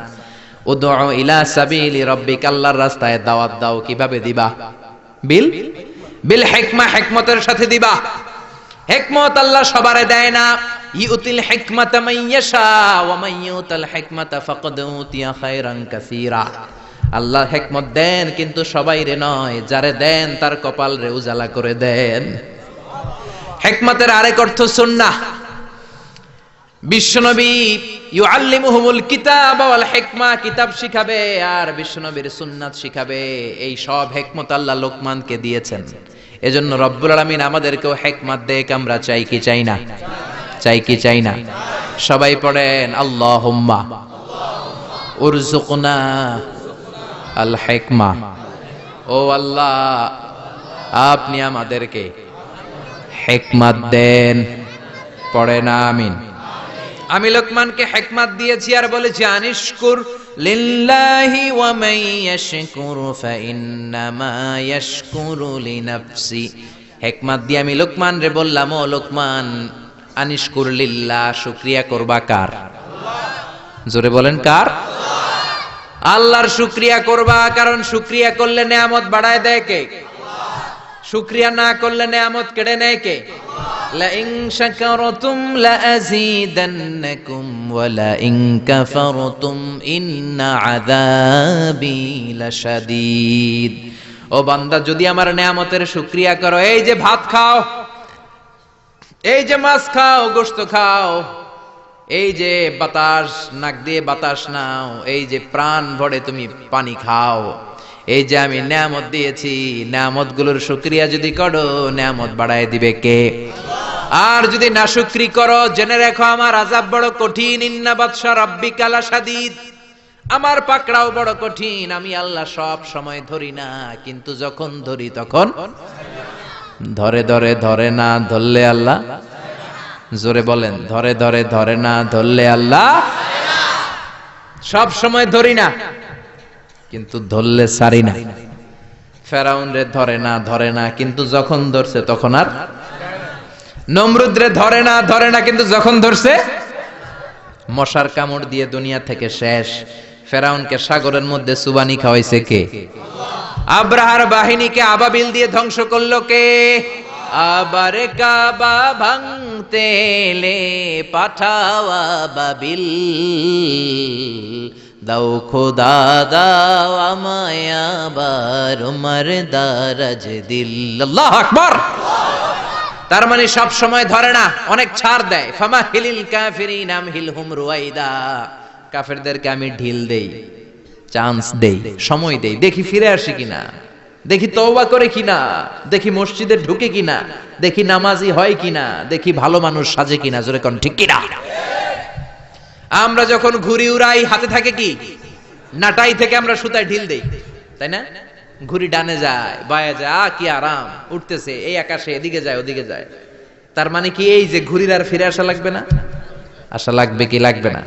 উদউ ইলা সাবিলি রাব্বিকা, আল্লাহর রাস্তায় দাওয়াত দাও, কিভাবে দিবা? বিল হিকমা, হিকমতের সাথে দিবা। হিকমত আল্লাহ সবারে দেয় না। ইউতিল হিকমাতা মান ইয়াশা ওয়া মান ইউতাল হিকমাতা ফাকাদ উতিয়া খায়রান কাসীরা। আল্লাহ হিকমত দেন কিন্তু সবাইরে নয়, যারে দেন তার কপাল রে উজালা করে দেন। হিকমতের আরেক অর্থ সুন্নাহ। বিশ্বনবী ইউআল্লিমুহুমুল কিতাব ওয়াল হিকমা, কিতাব শিখাবে আর বিশ্বনবীর সুন্নাত শিখাবে। এই সব হিকমত আল্লাহ লোকমানকে দিয়েছেন। এজন্য রব্বুল আলামিন আমাদেরকেও হিকমত দেখ, আমরা চাই কি চাই না? চাই কি চাই না? সবাই পড়েন আল্লাহুম্মা উরযুকনা আল হিকমা। ও আল্লাহ, আপনি আমাদেরকে হিকমত দেন। পড়েন আমিন। আমি লোকমানকে হিকমত দিয়েছি আর বলেছি আনিশকুর লিল্লাহি ওয়া মান ইয়াশকুরু ফাইন্নামা ইয়াশকুরু লিনাফসি। হিকমত দিয়ে আমি লোকমান রে বললাম, ও লোকমান, আনিশকুর লিল্লাহ, শুকরিয়া করবা কার? জোরে বলেন কার? আল্লাহর শুকরিয়া করবা, কারণ শুকরিয়া করলে নেয়ামত বাড়ায় দেয় কে? শুকরিয়া না করলে নেয়ামত কেড়ে নেয় কে? লাইন শাকারতুম লাযীদান্নাকুম ওয়া লাইন কাফারতুম ইন্না আযাবী লাশাদীদ। ও বান্দা, যদি আমার নেয়ামতের শুকরিয়া করো, এই যে ভাত খাও, এই যে মাছ খাও, গোশত খাও, এই যে বাতাস নাক দিয়ে বাতাস নাও, এই যে প্রাণ ভরে তুমি পানি খাও, এই যে আমি নেয়ামত দিয়েছি, নেয়ামতগুলোর শুকরিয়া যদি করো, নেয়ামত বাড়ায় দিবে কে? আর যদি নাশুকরি করো, জেনে রাখো আমার আযাব বড় কঠিন। ইন্না বাতশা রাব্বিকা লাশাদীদ, আমার পাকড়াও বড় কঠিন। আমি আল্লাহ সব সময় ধরি না, কিন্তু যখন ধরি তখন ধরে ধরে ধরে না ধরলে আল্লাহ। জোরে বলেন, ধরে ধরে ধরে না ধরলে আল্লাহ। সব সময় ধরি না, কিন্তু ধরলে সারি না। ফেরাউন রে ধরে না কিন্তু যখন ধরছে তখন আর। নমরুদ রে ধরে না কিন্তু যখন ধরছে মশার কামড় দিয়ে দুনিয়া থেকে শেষ। ফেরাউনকে সাগরের মধ্যে সুবানি খাওয়াইছে কে? আব্রাহার বাহিনীকে আবাবিল দিয়ে ধ্বংস করলো কে? আবার কাবা ভাঙতে এলে পাঠাও আবাবিল, দাও খোদা দাও আমায় আবার উমর দারাজ দিল। আল্লাহু আকবার। তার মানে সব সময় ধরে না, অনেক ছাড় দেয়। ফামাহিলিল কাফিরিন আমহিলহুম রুয়াইদা, কাফেরদেরকে আমি ঢিল দেই, চান্স দেই, সময় দেই, দেখি ফিরে আসে কিনা, দেখি তওবা করে কিনা, দেখি মসজিদে ঢুকে কিনা, দেখি নামাজি হয় কিনা, দেখি ভালো মানুষ সাজে কিনা। জোরে কোন ঠিক কিনা? আমরা যখন ঘুড়ি উড়াই, হাতে থাকে কি? নাটাই থেকে আমরা সুতায় ঢিল দেই, তাই না? ঘুড়ি ডানে যায়, বায়ে যায়, কি আরাম, উঠতেছে এই আকাশে, এদিকে যায় ওদিকে যায়। তার মানে কি এই যে ঘুড়ির আর ফিরে আসা লাগবে না? আশা লাগবে কি লাগবে না?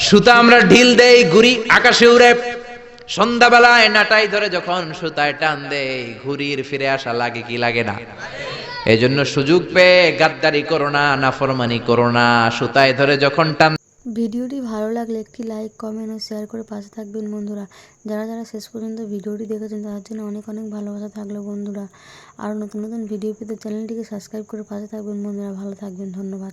সুতা আমরা ঢিল দেই, ঘুড়ি আকাশে উড়ে। সন্ধ্যাবেলায় নাটাই ধরে যখন সুতায় টান দেই, ঘুড়ির ফিরে আসা লাগে কি লাগে না? এই জন্য সুযোগ পেয়ে গাদ্দারি করো না, নাফরমানি করো না। সুতায় ধরে যখন টান। ভিডিওটি ভালো লাগলে একটি লাইক, কমেন্ট ও শেয়ার করে পাশে থাকবেন বন্ধুরা। যারা যারা শেষ পর্যন্ত ভিডিওটি দেখেছেন তাদের জন্য অনেক অনেক ভালোবাসা থাকলো বন্ধুরা। আর নতুন নতুন ভিডিও পেতে চ্যানেলটিকে সাবস্ক্রাইব করে পাশে থাকবেন বন্ধুরা। ভালো থাকবেন, ধন্যবাদ।